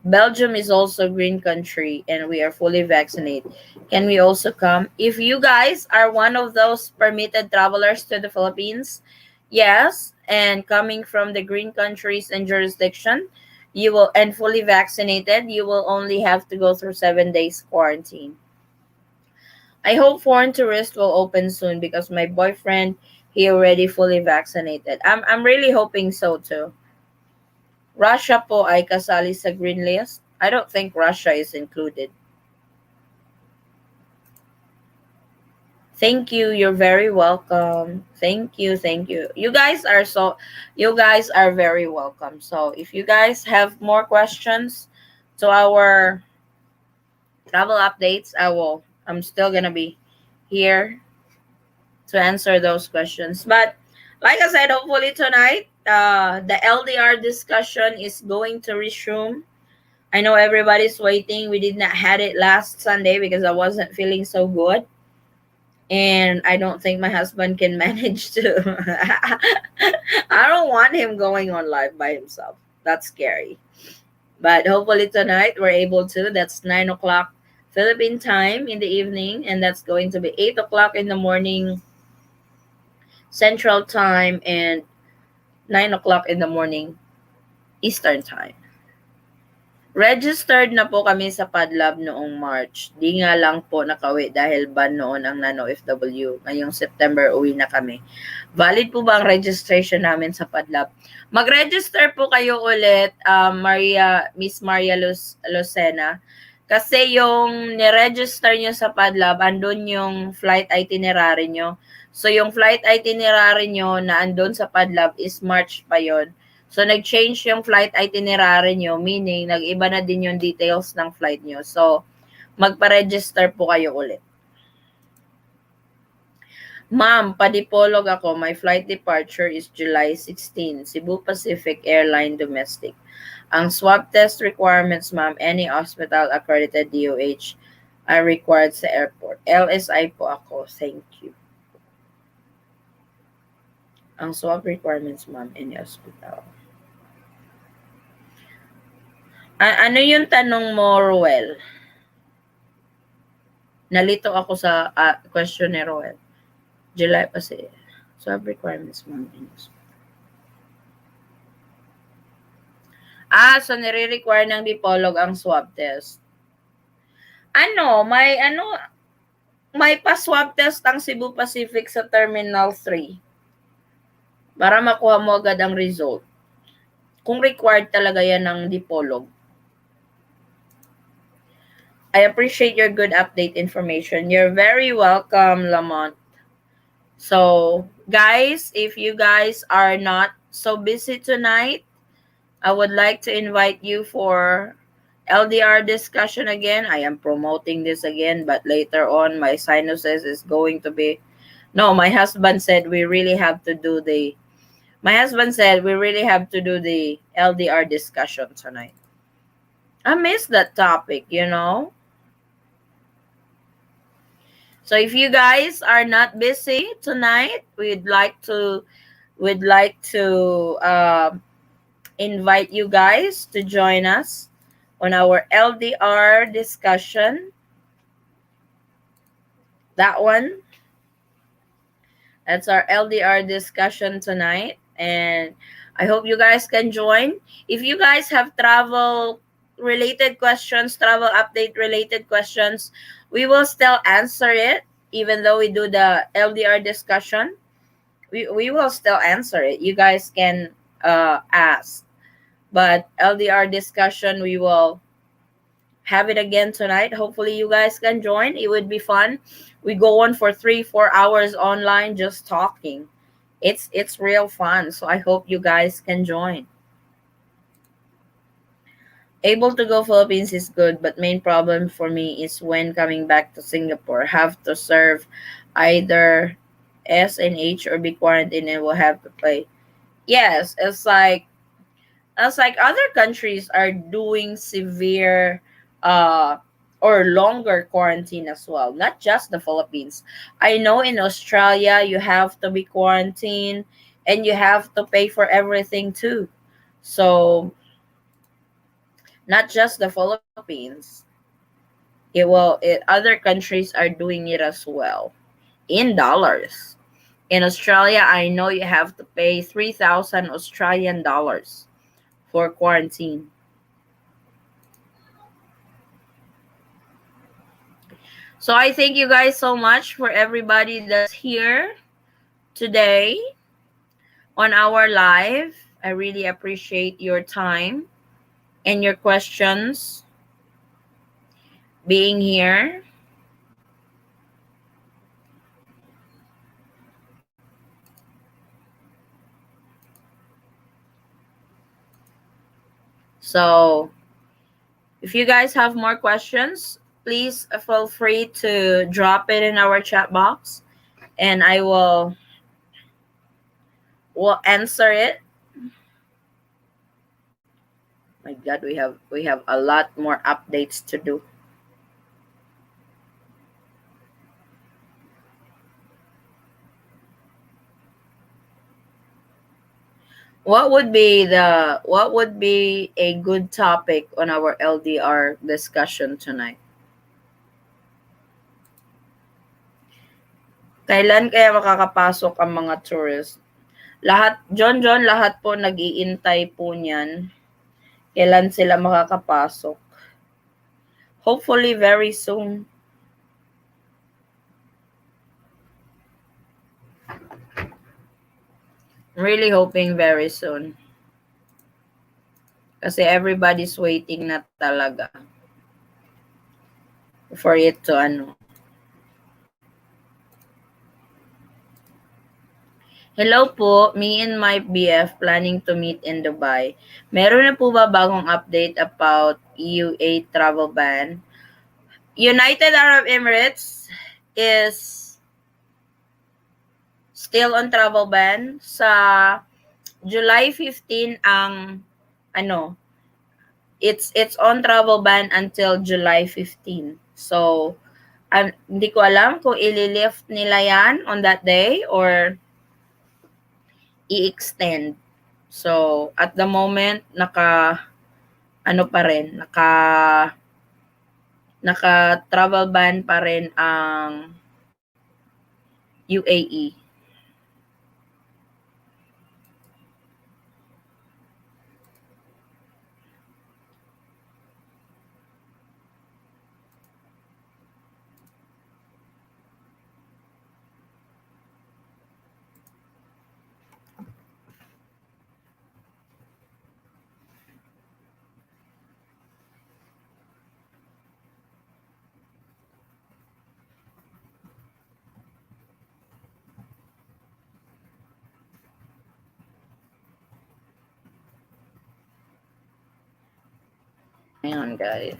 Belgium is also green country and we are fully vaccinated. Can we also come? If you guys are one of those permitted travelers to the Philippines, yes, and coming from the green countries and jurisdiction, you will and fully vaccinated, you will only have to go through 7 days quarantine. I hope foreign tourists will open soon because my boyfriend he already fully vaccinated. I'm really hoping so too. Russia po ay kasali sa green list? I don't think Russia is included. Thank you. You're very welcome. Thank you. Thank you. You guys are very welcome. So if you guys have more questions to our travel updates, I'm still gonna be here to answer those questions. But like I said, hopefully tonight, the LDR discussion is going to resume. I know everybody's waiting. We did not had it last Sunday because I wasn't feeling so good. And I don't think my husband can manage to. I don't want him going on live by himself. That's scary. But hopefully tonight we're able to. That's 9 o'clock Philippine time in the evening. And that's going to be 8 o'clock in the morning Central time and 9 o'clock in the morning Eastern time. Registered na po kami sa Padlab noong March. Di nga lang po nakawi dahil ban noon ang non-OFW. Ngayong September uwi na kami. Valid po ba ang registration namin sa Padlab? Mag-register po kayo ulit, Miss Maria Lucena. Kasi yung niregister nyo sa Padlab, andun yung flight itinerary nyo. So yung flight itinerary nyo na andun sa Padlab is March pa yon. So, nag-change yung flight itinerary nyo, meaning, nag-iba na din yung details ng flight nyo. So, magpa-register po kayo ulit. Ma'am, padipolog ako. My flight departure is July 16, Cebu Pacific Airline Domestic. Ang swab test requirements, ma'am, any hospital accredited DOH are required sa airport. LSI po ako. Thank you. Ang swab requirements, ma'am, any hospital. Ano yung tanong mo, Roel? Nalito ako sa question ni Roel. July kasi. Swab requirements, ma'am. So nire-require ng dipolog ang swab test. may pa-swab test ang Cebu Pacific sa Terminal 3 para makuha mo agad ang result. Kung required talaga yan ng Dipolog. I appreciate your good update information. You're very welcome, Lamont. So, guys, if you guys are not so busy tonight, I would like to invite you for LDR discussion again. I am promoting this again, but later on, my sinuses is going to be. No, my husband said we really have to do the. My husband said we really have to do the LDR discussion tonight. I miss that topic. So if you guys are not busy tonight, we'd like to invite you guys to join us on our LDR discussion. That one, that's our LDR discussion tonight. And I hope you guys can join. If you guys have travel related questions, travel update related questions, we will still answer it. Even though we do the LDR discussion, we will still answer it. You guys can ask. But LDR discussion, we will have it again tonight. Hopefully you guys can join. It would be fun. We go on for 3-4 hours online just talking. It's real fun. So I hope you guys can join. Able to go Philippines is good, but main problem for me is when coming back to Singapore. Have to serve either SNH or be quarantined and will have to pay. Yes, it's like other countries are doing severe uh or longer quarantine as well, not just the Philippines. I know in Australia you have to be quarantined and you have to pay for everything too. So not just the Philippines. Other countries are doing it as well in dollars. In Australia, I know you have to pay 3,000 Australian dollars for quarantine. So I thank you guys so much for everybody that's here today on our live. I really appreciate your time and your questions being here. So if you guys have more questions, please feel free to drop it in our chat box and I will answer it. My god, we have a lot more updates to do. What would be a good topic on our LDR discussion tonight? Kailan kaya makakapasok ang mga tourists? Lahat po nag-iintay po niyan. Kailan sila makakapasok? Hopefully very soon. Really hoping very soon. Kasi everybody's waiting na talaga for it to Hello po, me and my BF planning to meet in Dubai. Meron na po ba bagong update about EUA travel ban? United Arab Emirates is still on travel ban. Sa July 15 ang it's on travel ban until July 15. So, hindi ko alam kung ililift nila yan on that day or i-extend. So, at the moment, naka travel ban pa rin ang UAE. Hang on, guys.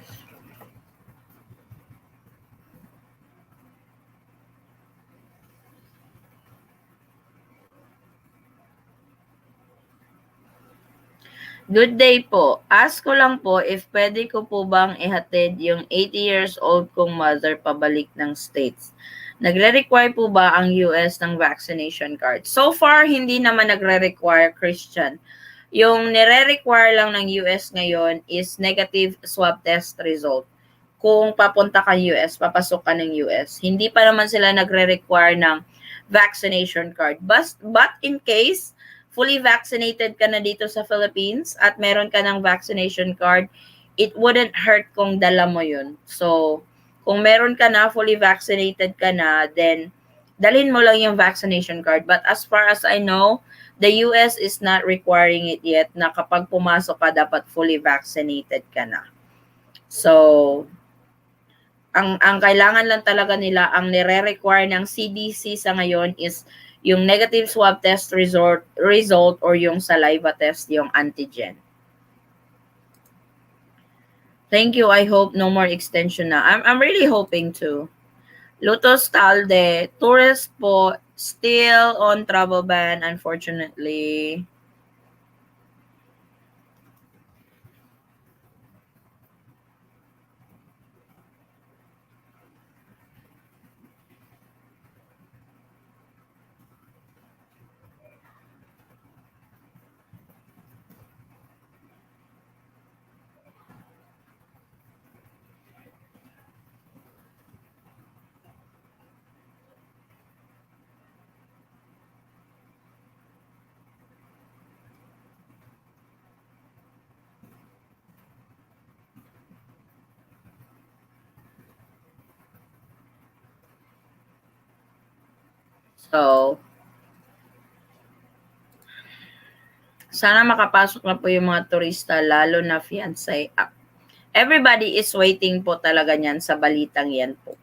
Good day po. Ask ko lang po if pwede ko po bang ihatid yung 80 years old kong mother pabalik ng States. Nagre-require po ba ang US ng vaccination card? So far, hindi naman nagre-require, Christian. Yung nire-require lang ng US ngayon is negative swab test result. Kung papunta ka US, papasok ka ng US. Hindi pa naman sila nagre-require ng vaccination card. But in case fully vaccinated ka na dito sa Philippines at meron ka ng vaccination card, it wouldn't hurt kung dala mo yun. So, kung meron ka na, fully vaccinated ka na, then dalhin mo lang yung vaccination card. But as far as I know, the US is not requiring it yet na kapag pumasok ka, dapat fully vaccinated ka na. So, ang kailangan lang talaga nila, ang nire-require ng CDC sa ngayon is yung negative swab test result or yung saliva test, yung antigen. Thank you. I hope no more extension na. I'm really hoping to. Lutos Talde, tourist po, still on travel ban, unfortunately. So, sana makapasok na po yung mga turista, lalo na fiancé. Everybody is waiting po talaga niyan sa balitang yan po.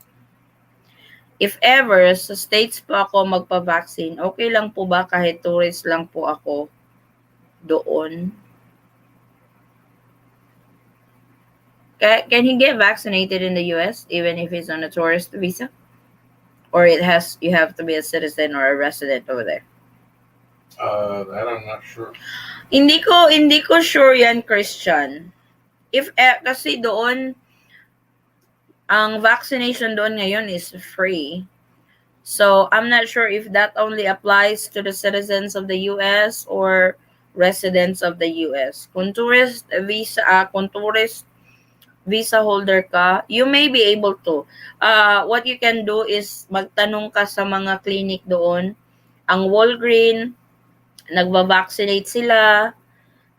If ever, sa States po ako magpa-vaccine, okay lang po ba kahit tourist lang po ako doon? Can he get vaccinated in the US even if he's on a tourist visa? Or you have to be a citizen or a resident over there? That I'm not sure. Hindi ko sure yan, Christian. Kasi doon, ang vaccination doon ngayon is free. So, I'm not sure if that only applies to the citizens of the US or residents of the US. Kung tourist visa holder ka, you may be able to. What you can do is magtanong ka sa mga clinic doon. Ang Walgreens, nagva-vaccinate sila.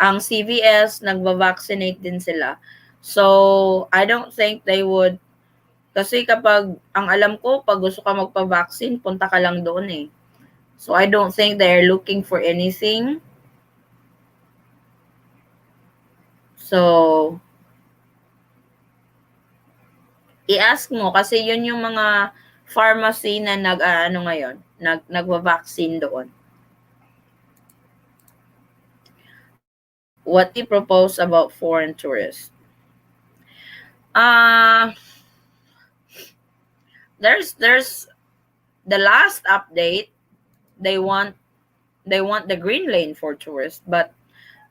Ang CVS, nagva-vaccinate din sila. So, I don't think they would, kasi kapag, ang alam ko, pag gusto ka magpa-vaccine, punta ka lang doon eh. So, I don't think they're looking for anything. So, i-ask mo kasi yun yung mga pharmacy na ngayon, nagva-vaccine doon. What do you propose about foreign tourists? There's the last update, they want the green lane for tourists, but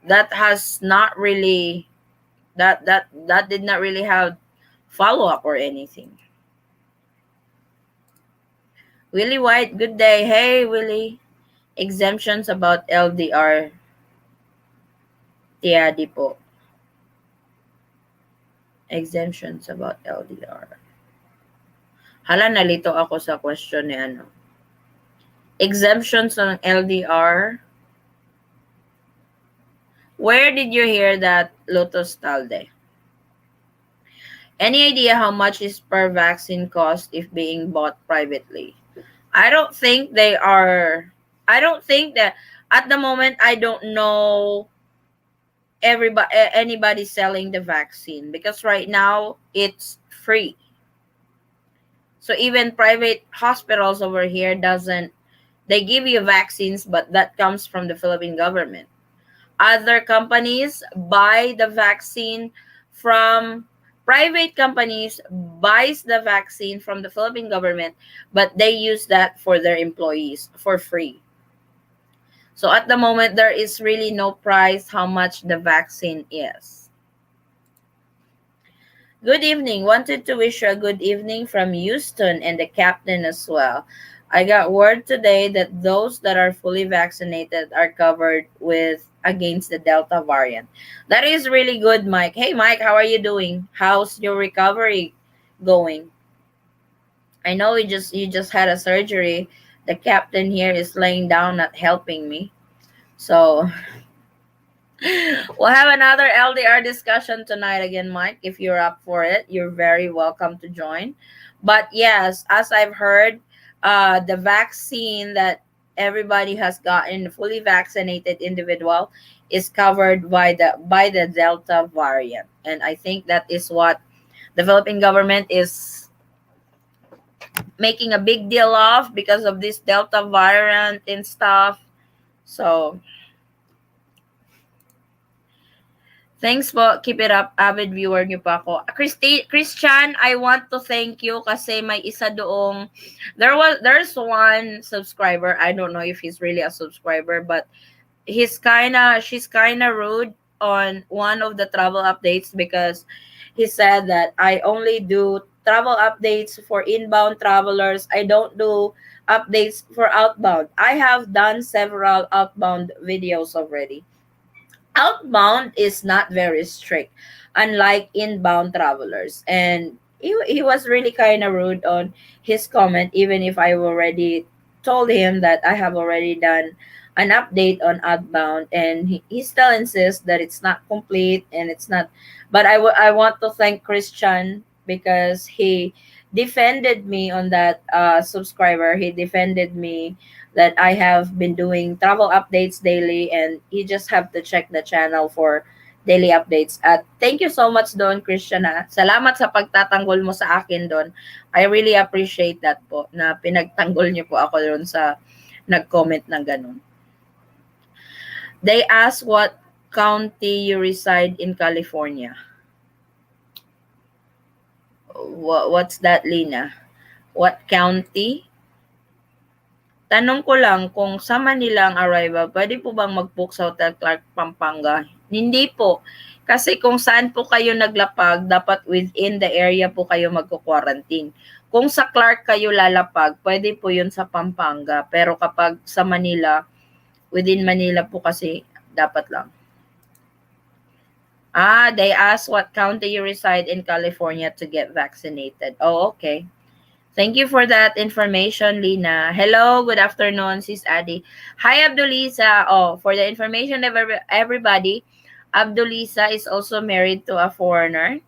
that has not really that did not really have follow-up or anything. Willie White, good day. Hey, Willie. Exemptions about LDR. Tiadi po. Exemptions about LDR. Hala, nalito ako sa question ni ano. Exemptions on LDR. Where did you hear that, Lotus Talde? Any idea how much is per vaccine cost if being bought privately? I don't think that at the moment, I don't know anybody selling the vaccine because right now it's free. So even private hospitals over here they give you vaccines, but that comes from the Philippine government. Other companies buy the vaccine from private companies buys the vaccine from the Philippine government, but they use that for their employees for free. So at the moment, there is really no price how much the vaccine is. Good evening. Wanted to wish you a good evening from Houston and the captain as well. I got word today that those that are fully vaccinated are covered with against the Delta variant. That is really good, Mike. Hey, Mike, how are you doing? How's your recovery going? I know you just had a surgery. The captain here is laying down, not helping me. So we'll have another LDR discussion tonight again, Mike. If you're up for it, you're very welcome to join. But yes, as I've heard, the vaccine that everybody has gotten, the fully vaccinated individual, is covered by the Delta variant, and I think that is what the Philippine government is making a big deal of because of this Delta variant and stuff. So thanks po. Keep it up. Avid viewer niyo pa ako. Christian, I want to thank you kasi may isa doong there's one subscriber. I don't know if he's really a subscriber, but she's kinda rude on one of the travel updates because he said that I only do travel updates for inbound travelers. I don't do updates for outbound. I have done several outbound videos already. Outbound is not very strict, unlike inbound travelers. And he was really kind of rude on his comment, even if I already told him that I have already done an update on outbound, and he still insists that it's not complete and it's not. But I want to thank Christian because he defended me on that subscriber. He defended me that I have been doing travel updates daily, and you just have to check the channel for daily updates. At thank you so much doon, Christian. Ha. Salamat sa pagtatanggol mo sa akin doon. I really appreciate that po, na pinagtanggol niyo po ako doon sa nag-comment ng ganun. They ask what county you reside in California. What's that, Lina? What county? Tanong ko lang kung sa Manila ang arrival, pwede po bang mag-book sa Hotel Clark, Pampanga? Hindi po. Kasi kung saan po kayo naglapag, dapat within the area po kayo magko-quarantine. Kung sa Clark kayo lalapag, pwede po yun sa Pampanga. Pero kapag sa Manila, within Manila po kasi dapat lang. They ask what county you reside in California to get vaccinated. Oh, okay. Thank you for that information, Lina. Hello, good afternoon, Sis Adi. Hi, Abdulisa. Oh, for the information of everybody, Abdulisa is also married to a foreigner,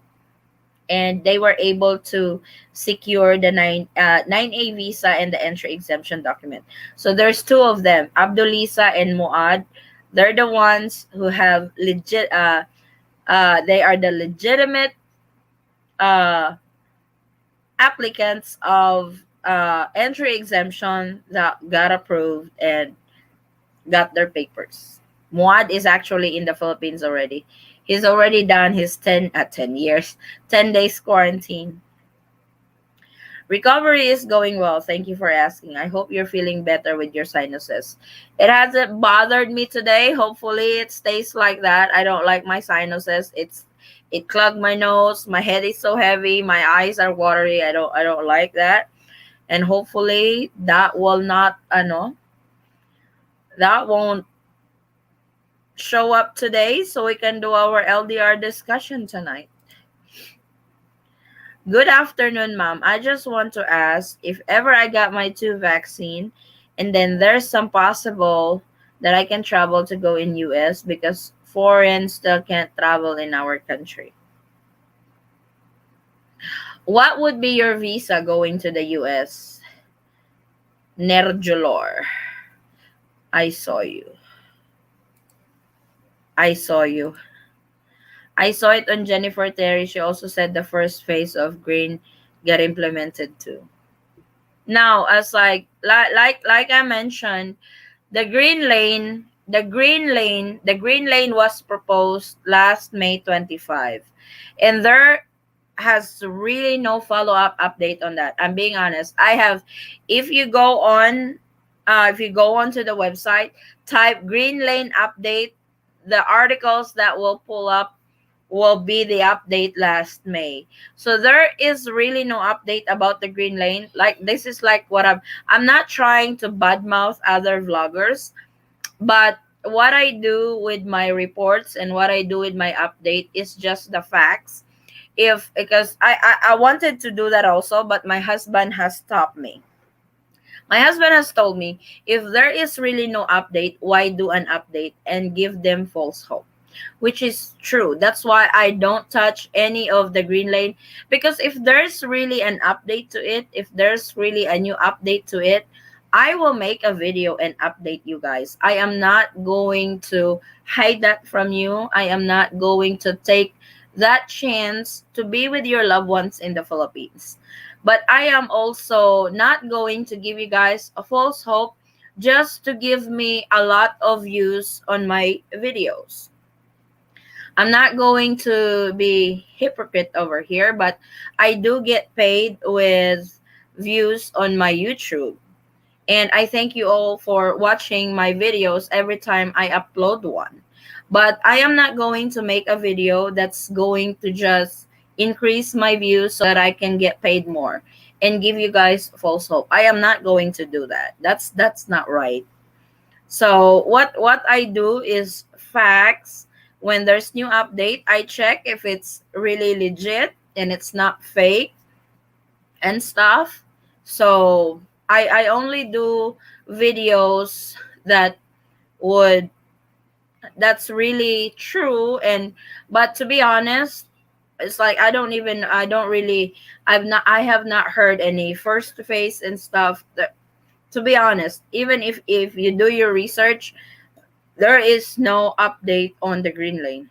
and they were able to secure the 9A visa and the entry exemption document. So there's two of them, Abdulisa and Muad. They're the ones who have they are the legitimate applicants of entry exemption that got approved and got their papers. Muad is actually in the Philippines already. He's already done his 10 days quarantine. Recovery is going well. Thank you for asking. I hope you're feeling better with your sinuses. It hasn't bothered me today. Hopefully it stays like that. I don't like my sinuses. It clogged my nose. My head is so heavy. My eyes are watery. I don't like that. And hopefully that will not that won't show up today, so we can do our LDR discussion tonight. Good afternoon, ma'am. I just want to ask if ever I got my 2 vaccine and then there's some possible that I can travel to go in US because foreign still can't travel in our country. What would be your visa going to the US? Nerjulor. I saw you. I saw it on Jennifer Terry. She also said the first phase of green get implemented too. Now, as like I mentioned, the green lane the green lane was proposed last May 25, and there has really no follow-up update on that. I'm being honest. I have, if you go on, if you go onto the website, type green lane update, the articles that will pull up will be the update last May. So there is really no update about the green lane. Like, this is like what I'm not trying to badmouth other vloggers, but what I do with my reports and what I do with my update is just the facts. If because I wanted to do that also, but my husband has stopped me. My husband has told me, if there is really no update, why do an update and give them false hope? Which is true. That's why I don't touch any of the green lane, because if there's really an update to it, if there's really a new update to it, I will make a video and update you guys. I am not going to hide that from you. I am not going to take that chance to be with your loved ones in the Philippines. But I am also not going to give you guys a false hope just to give me a lot of views on my videos. I'm not going to be hypocrite over here, but I do get paid with views on my YouTube. And I thank you all for watching my videos every time I upload one. But I am not going to make a video that's going to just increase my views so that I can get paid more and give you guys false hope. I am not going to do that. That's not right. So what I do is facts. When there's new update, I check if it's really legit and it's not fake and stuff. So I only do videos that would that's really true. And but to be honest, it's like I don't really, I have not heard any first to face and stuff that, to be honest, even if you do your research, there is no update on the green lane.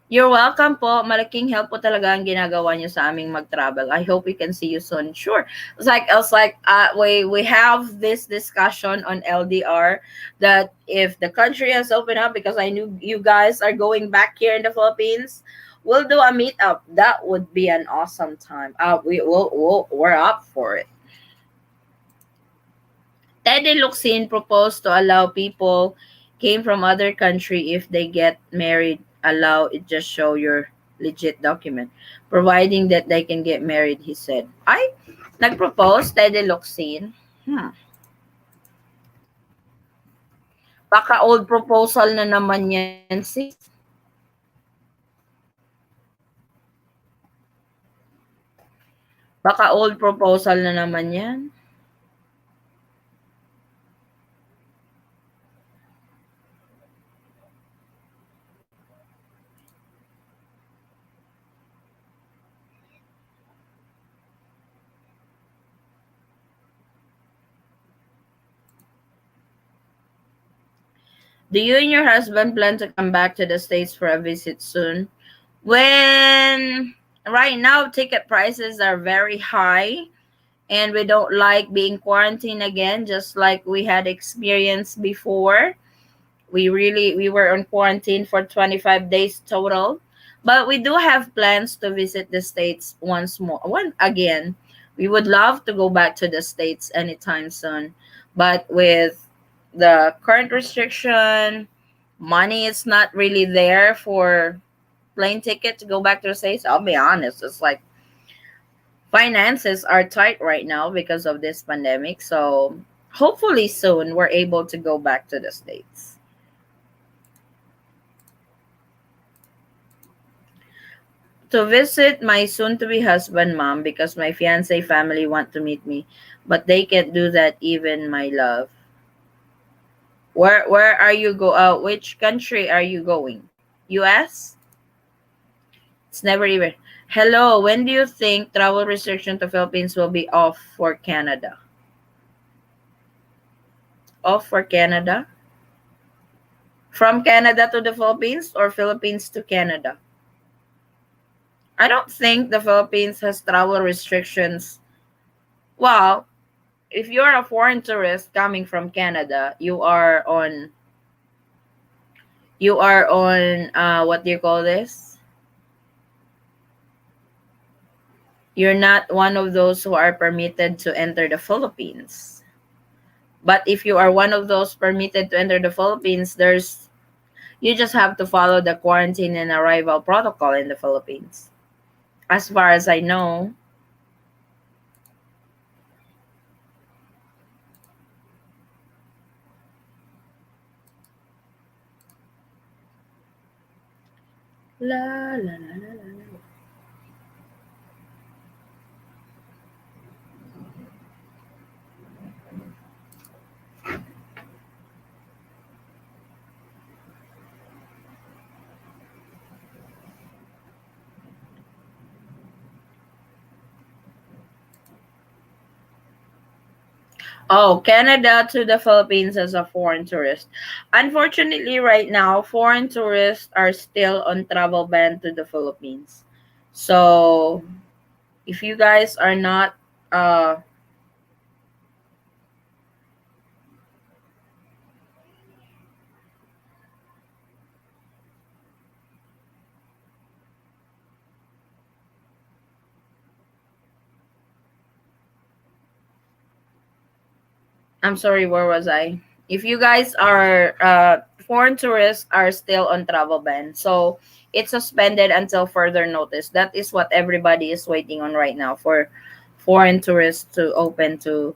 You're welcome po. Malaking help po talaga ang ginagawa niyo sa aming mag-travel. I hope we can see you soon. Sure. We have this discussion on LDR that if the country has opened up, because I knew you guys are going back here in the Philippines, we'll do a meetup. That would be an awesome time. We're up for it. Teddy Luxin proposed to allow people came from other country, if they get married, allow it, just show your legit document, providing that they can get married, he said. Ay, nagpropose Teddy Luxin. Baka old proposal na naman yan, sis. Baka old proposal na naman yan. Do you and your husband plan to come back to the States for a visit soon? When right now ticket prices are very high and we don't like being quarantined again, just like we had experienced before. We were on quarantine for 25 days total. But we do have plans to visit the States once more. One again. We would love to go back to the States anytime soon. But with the current restriction, money is not really there for plane ticket to go back to the States. I'll be honest. It's like finances are tight right now because of this pandemic. So hopefully soon we're able to go back to the States. To visit my soon-to-be husband, mom, because my fiance family want to meet me, but they can't do that even, my love. Where are you go? Which country are you going? U.S. It's never even. Hello. When do you think travel restriction to Philippines will be off for Canada? Off for Canada? From Canada to the Philippines or Philippines to Canada? I don't think the Philippines has travel restrictions. Well, if you're a foreign tourist coming from Canada, you are on what do you call this? You're not one of those who are permitted to enter the Philippines. But if you are one of those permitted to enter the Philippines, there's you just have to follow the quarantine and arrival protocol in the Philippines. As far as I know, la la la la la. La. Oh, Canada to the Philippines as a foreign tourist. Unfortunately, right now, foreign tourists are still on travel ban to the Philippines. So, if you guys are not, uh, I'm sorry, where was I? If you guys are, foreign tourists are still on travel ban. So, it's suspended until further notice. That is what everybody is waiting on right now for foreign tourists to open to.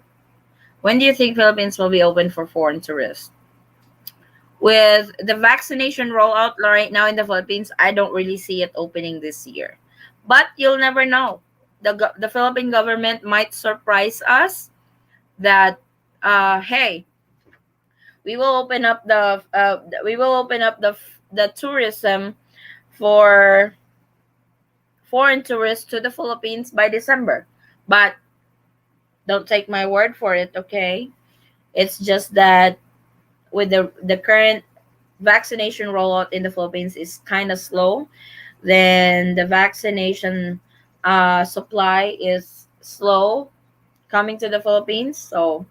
When do you think Philippines will be open for foreign tourists? With the vaccination rollout right now in the Philippines, I don't really see it opening this year. But you'll never know. The Philippine government might surprise us that, hey, we will open up the tourism for foreign tourists to the Philippines by December. But don't take my word for it, okay? It's just that with the current vaccination rollout in the Philippines is kind of slow, then the vaccination supply is slow coming to the Philippines. So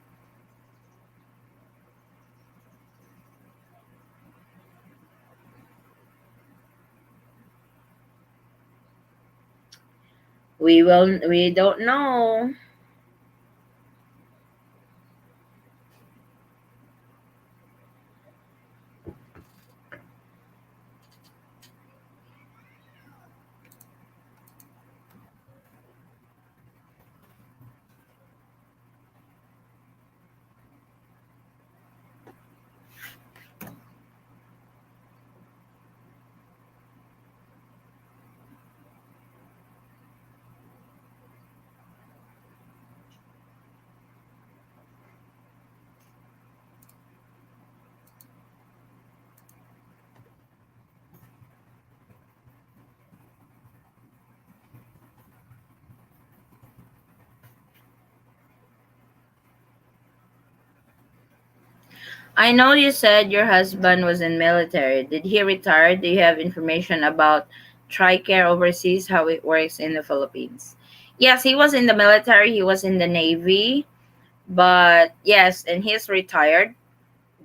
we don't know. I know you said your husband was in military. Did he retire? Do you have information about TRICARE overseas, how it works in the Philippines? Yes, he was in the military. He was in the Navy. But yes, and he's retired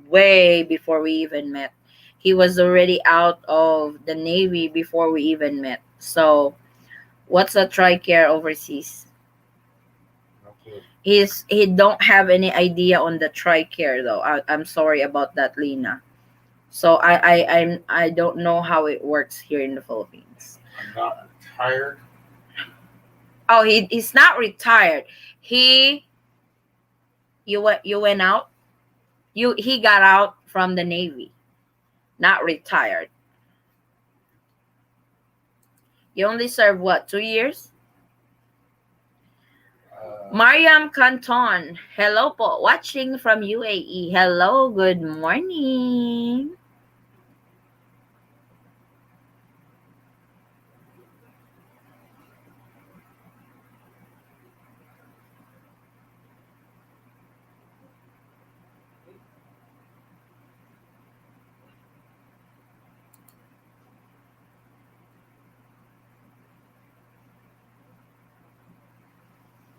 way before we even met. He was already out of the Navy before we even met. So, what's a TRICARE overseas? No clue. He don't have any idea on the TRICARE though. I'm sorry about that, Lena. So I don't know how it works here in the Philippines. I'm not retired. Oh, he's not retired. He you went out. He got out from the Navy, not retired. You only served what, 2 years? Mariam Canton. Hello po. Watching from UAE. Hello, good morning.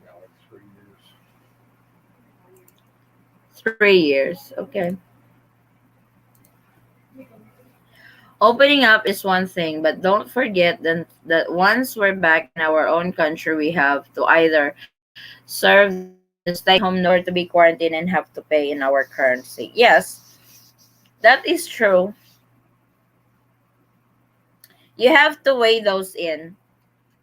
Yeah, like 3 years. 3 years. Okay. Opening up is one thing, but don't forget that once we're back in our own country, we have to either serve the stay home notice or to be quarantined and have to pay in our currency. Yes, that is true. You have to weigh those in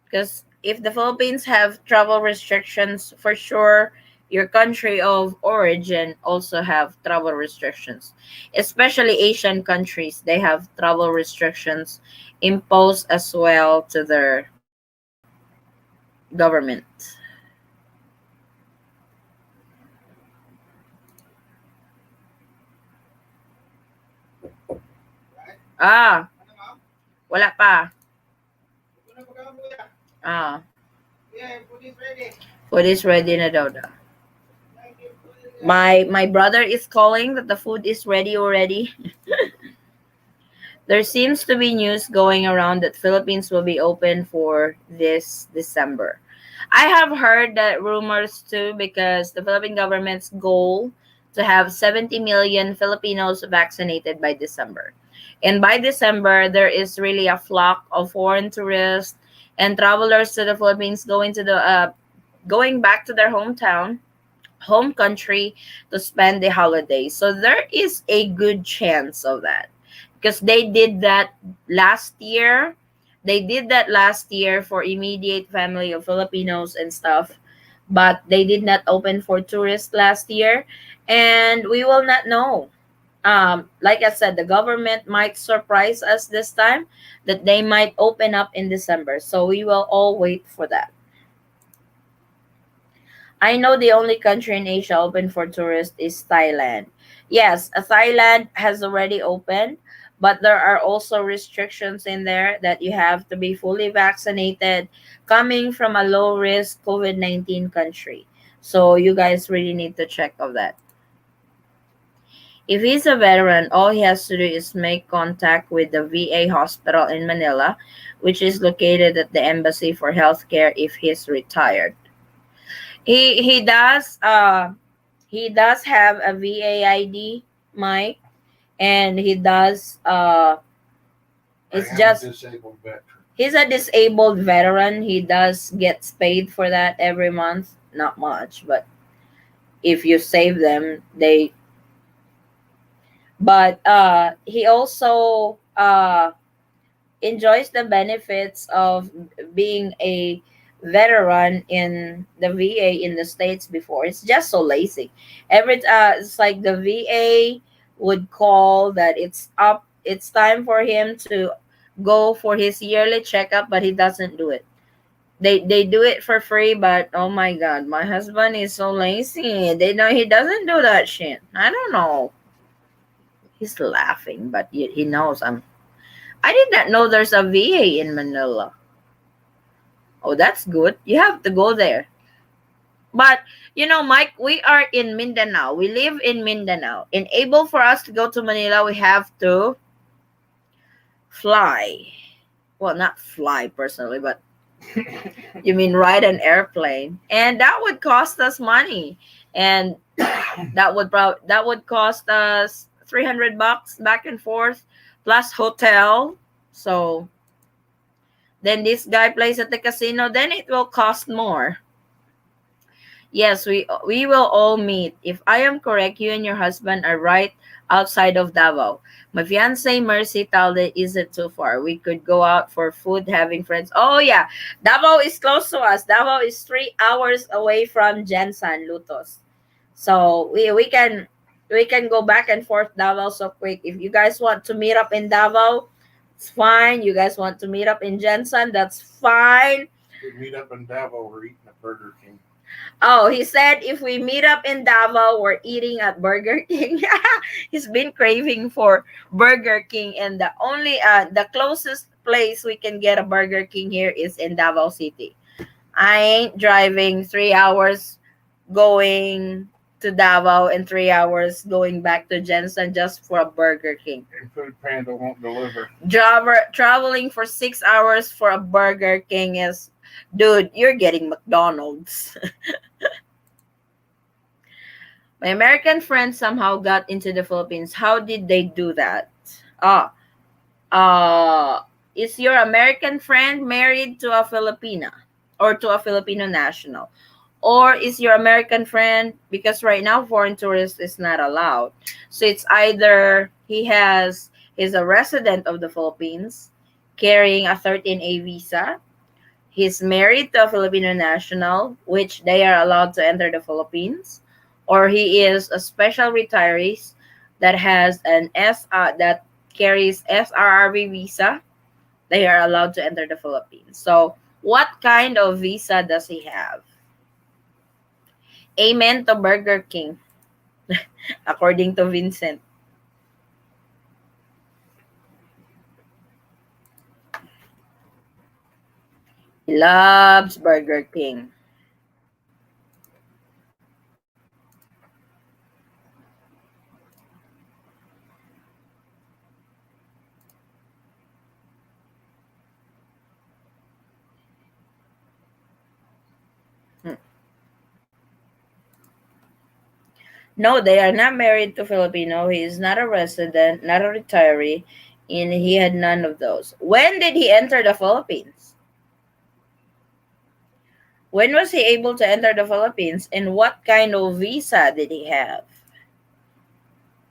because if the Philippines have travel restrictions, for sure, your country of origin also have travel restrictions. Especially Asian countries, they have travel restrictions imposed as well to their government. Ah, wala pa. Ah, food is ready na daw da. My brother is calling that the food is ready already. There seems to be news going around that Philippines will be open for this December. I have heard that rumors too because the Philippine government's goal to have 70 million Filipinos vaccinated by December. And by December, there is really a flock of foreign tourists and travelers to the Philippines going back to their home country to spend the holidays. So there is a good chance of that because they did that last year. They did that last year for immediate family of Filipinos and stuff, but they did not open for tourists last year, and we will not know. Like I said, the government might surprise us this time that they might open up in December. So we will all wait for that. I know the only country in Asia open for tourists is Thailand. Yes, Thailand has already opened, but there are also restrictions in there that you have to be fully vaccinated coming from a low risk COVID-19 country. So you guys really need to check of that. If he's a veteran, all he has to do is make contact with the VA hospital in Manila, which is located at the embassy for healthcare if he's retired. He does have a VA ID, Mike, and I it's am a just disabled veteran. he's a disabled veteran. He does gets paid for that every month. Not much, but if you save them, they but he also enjoys the benefits of being a veteran in the VA in the States before. It's just so lazy. It's like the VA would call that it's time for him to go for his yearly checkup, but he doesn't do it. They do it for free, but oh my god, my husband is so lazy. They know he doesn't do that shit. I don't know. He's laughing, but he knows I did not know there's a VA in Manila. Oh, that's good. You have to go there. But Mike, we are in Mindanao. We live in Mindanao. Enable for us to go to Manila, we have to fly. Well, not fly personally, but you mean ride an airplane, and that would cost us money, and that would cost us $300 back and forth plus hotel. So then this guy plays at the casino, then it will cost more. Yes, we will all meet. If I am correct, you and your husband are right outside of Davao. My fiance Mercy Talde isn't too far. We could go out for food, having friends. Oh yeah, Davao is close to us. Davao is 3 hours away from Jensen Lutos. So we can go back and forth Davao so quick. If you guys want to meet up in Davao, it's fine. You guys want to meet up in Jensen, that's fine. We meet up in Davao, we're eating at Burger King. Oh, he said if we meet up in Davao, we're eating at Burger King. He's been craving for Burger King, and the closest place we can get a Burger King here is in Davao City. I ain't driving 3 hours going to Davao and 3 hours going back to Jensen just for a Burger King. And Food Panda won't deliver. Traveling for 6 hours for a Burger King is, dude, you're getting McDonald's. My American friend somehow got into the Philippines. How did they do that? Ah, is your American friend married to a Filipina or to a Filipino national? Or is your American friend, because right now foreign tourist is not allowed. So it's either he's a resident of the Philippines carrying a 13A visa. He's married to a Filipino national, which they are allowed to enter the Philippines, or he is a special retiree that has an that carries SRRV visa. They are allowed to enter the Philippines. So, what kind of visa does he have? Amen to Burger King, according to Vincent. He loves Burger King. Hmm. No, they are not married to Filipino. He is not a resident, not a retiree, and he had none of those. When did he enter the Philippines? When was he able to enter the Philippines, and what kind of visa did he have?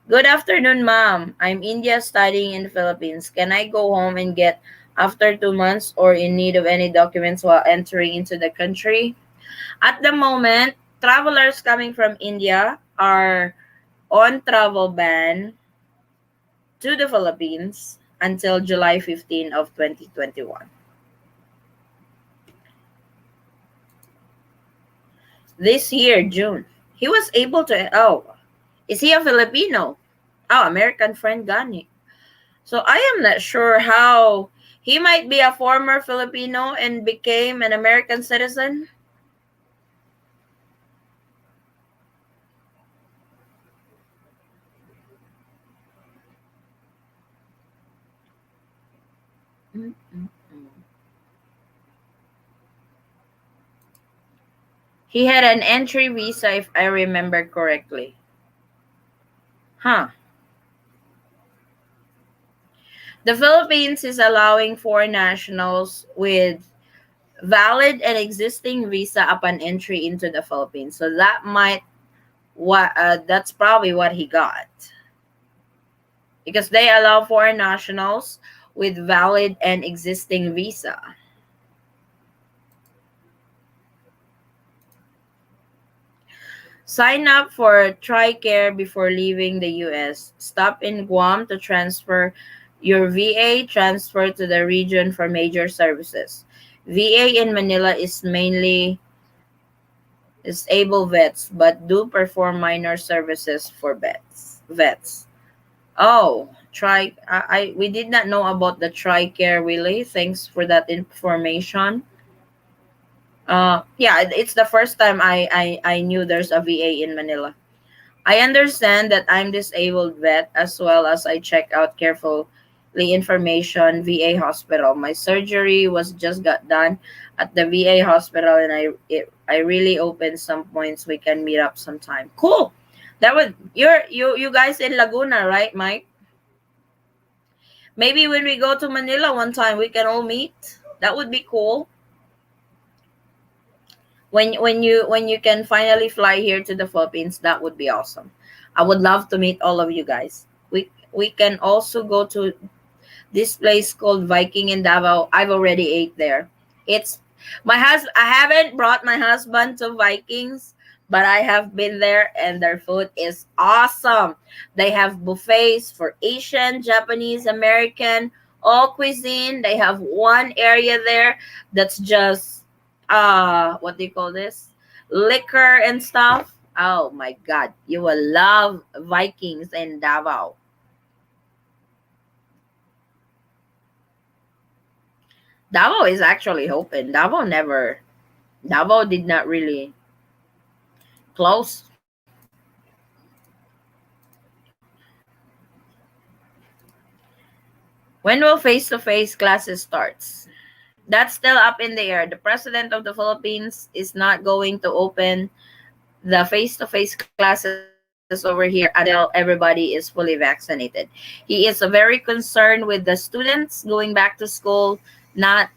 Good afternoon, ma'am. I'm India studying in the Philippines. Can I go home and get after 2 months or in need of any documents while entering into the country? At the moment, travelers coming from India are on travel ban to the Philippines until July 15 of 2021. This year, June, he was able to. Oh, is he a Filipino? Oh, American friend Gani. So I am not sure how he might be a former Filipino and became an American citizen. Mm-mm-mm. He had an entry visa, if I remember correctly. Huh. The Philippines is allowing foreign nationals with valid and existing visa upon entry into the Philippines. So that might what that's probably what he got, because they allow foreign nationals with valid and existing visa. Sign up for TRICARE before leaving the US. Stop in Guam to transfer your VA transfer to the region for major services. VA in Manila is mainly disabled vets, but do perform minor services for vets. Oh, I we did not know about the TRICARE, really. Thanks for that information. Yeah, it's the first time I knew there's a VA in Manila. I understand that I'm disabled vet, as well as I check out carefully information VA hospital. My surgery was just got done at the VA hospital, and I really opened some points we can meet up sometime. Cool. That would you guys in Laguna, right, Mike? Maybe when we go to Manila one time we can all meet. That would be cool. When you can finally fly here to the Philippines, that would be awesome. I would love to meet all of you guys. We can also go to this place called Viking in Davao. I've already ate there. It's my husband. I haven't brought my husband to Vikings, but I have been there, and their food is awesome. They have buffets for Asian, Japanese, American, all cuisine. They have one area there that's just what do you call this? Liquor and stuff. Oh my god, you will love Vikings in Davao. Davao is actually open. Davao did not really close. When will face-to-face classes starts? That's still up in the air. The president of the Philippines is not going to open the face-to-face classes cases over here until everybody is fully vaccinated. He is very concerned with the students going back to school, not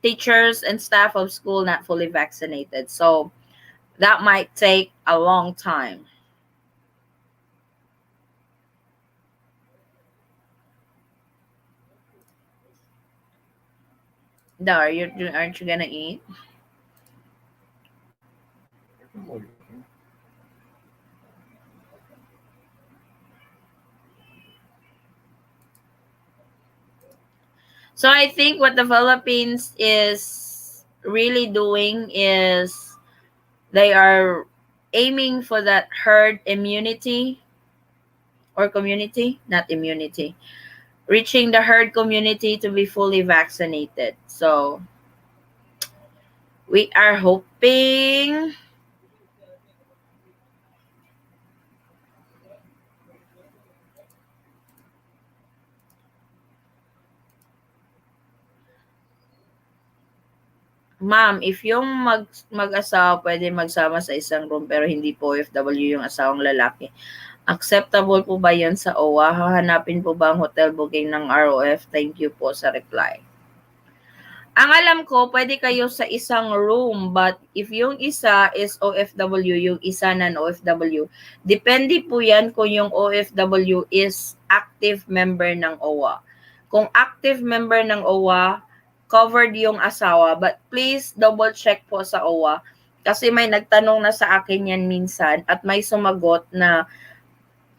teachers and staff of school not fully vaccinated. So that might take a long time. Dar, aren't you gonna eat? So I think what the Philippines is really doing is they are aiming for that herd immunity or community, not immunity, reaching the herd community to be fully vaccinated. So we are hoping. Ma'am, if yung mag-asawa pwede magsama sa isang room pero hindi po OFW yung asawang lalaki, acceptable po ba yun sa OWA? Hahanapin po ba ang hotel booking ng ROF? Thank you po sa reply. Ang alam ko, pwede kayo sa isang room, but if yung isa is OFW, yung isa non-OFW, depende po yan kung yung OFW is active member ng OWA. Kung active member ng OWA, covered yung asawa, but please double check po sa OWA kasi may nagtanong na sa akin yan minsan at may sumagot na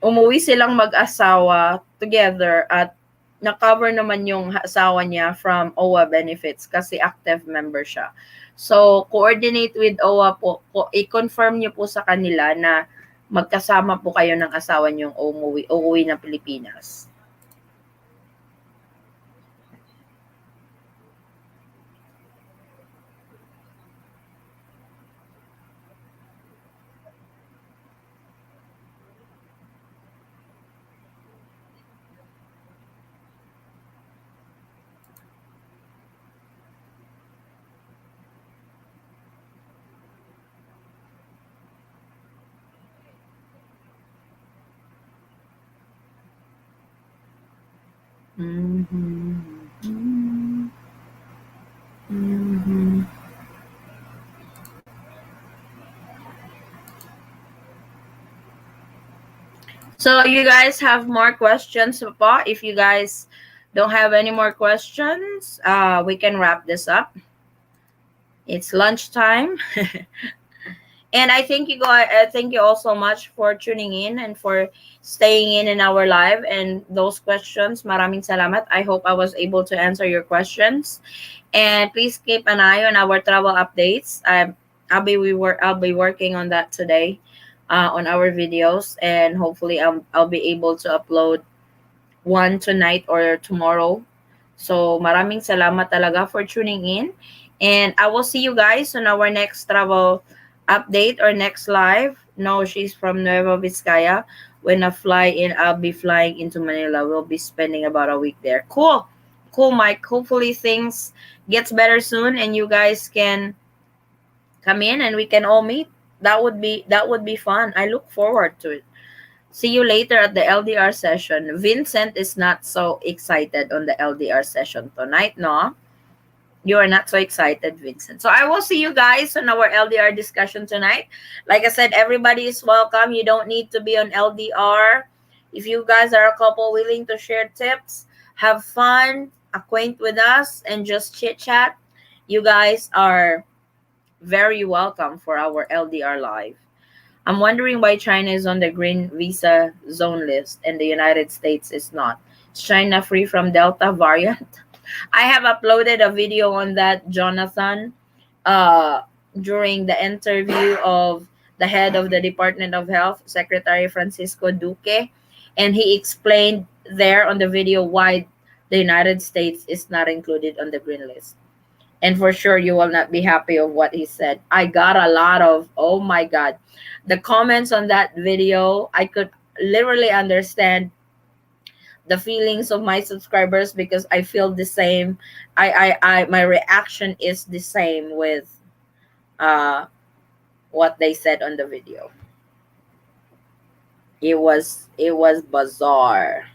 umuwi silang mag-asawa together at na-cover naman yung asawa niya from OWA benefits kasi active member siya. So, coordinate with OWA po. I-confirm niyo po sa kanila na magkasama po kayo ng asawa niyong uuwi ng Pilipinas. So you guys have more questions pa? If you guys don't have any more questions, we can wrap this up. It's lunchtime. And I thank you guys. Thank you all so much for tuning in and for staying in our live and those questions. Maraming salamat. I hope I was able to answer your questions. And please keep an eye on our travel updates. I'll be working on that today, on our videos, and hopefully I'll be able to upload one tonight or tomorrow. So maraming salamat talaga for tuning in. And I will see you guys on our next travel update or next live. No, she's from Nueva Vizcaya. When I fly in, I'll be flying into Manila. We'll be spending about a week there. Cool, Mike. Hopefully things gets better soon, and you guys can come in and we can all meet. That would be fun. I look forward to it. See you later at the LDR session. Vincent is not so excited on the LDR session tonight, no? You are not so excited, Vincent. So I will see you guys on our LDR discussion tonight. Like I said, everybody is welcome. You don't need to be on LDR. If you guys are a couple willing to share tips, have fun, acquaint with us, and just chit chat, you guys are very welcome for our LDR live. I'm wondering why China is on the green visa zone list and the United States is not. Is China free from Delta variant? I have uploaded a video on that, Jonathan, during the interview of the head of the Department of Health, Secretary Francisco Duque, and he explained there on the video why the United States is not included on the green list. And for sure, you will not be happy of what he said. I got a lot of, oh my God, the comments on that video. I could literally understand the feelings of my subscribers because I feel the same. My reaction is the same with what they said on the video. It was bizarre.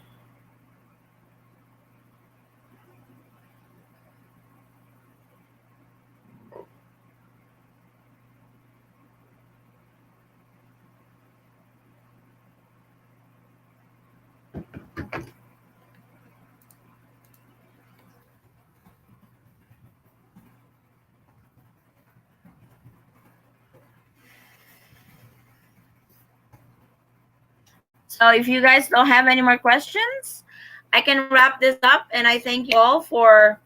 So if you guys don't have any more questions, I can wrap this up, and I thank you all for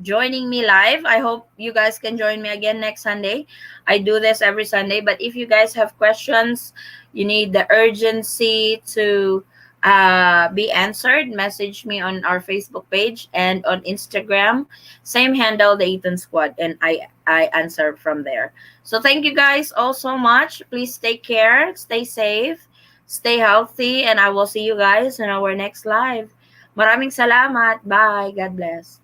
joining me live. I hope you guys can join me again next Sunday. I do this every Sunday, but if you guys have questions, you need the urgency to be answered, message me on our Facebook page and on Instagram. Same handle, the Ethan Squad, and I answer from there. So thank you guys all so much. Please take care, stay safe, stay healthy, and I will see you guys in our next live. Maraming salamat. Bye. God bless.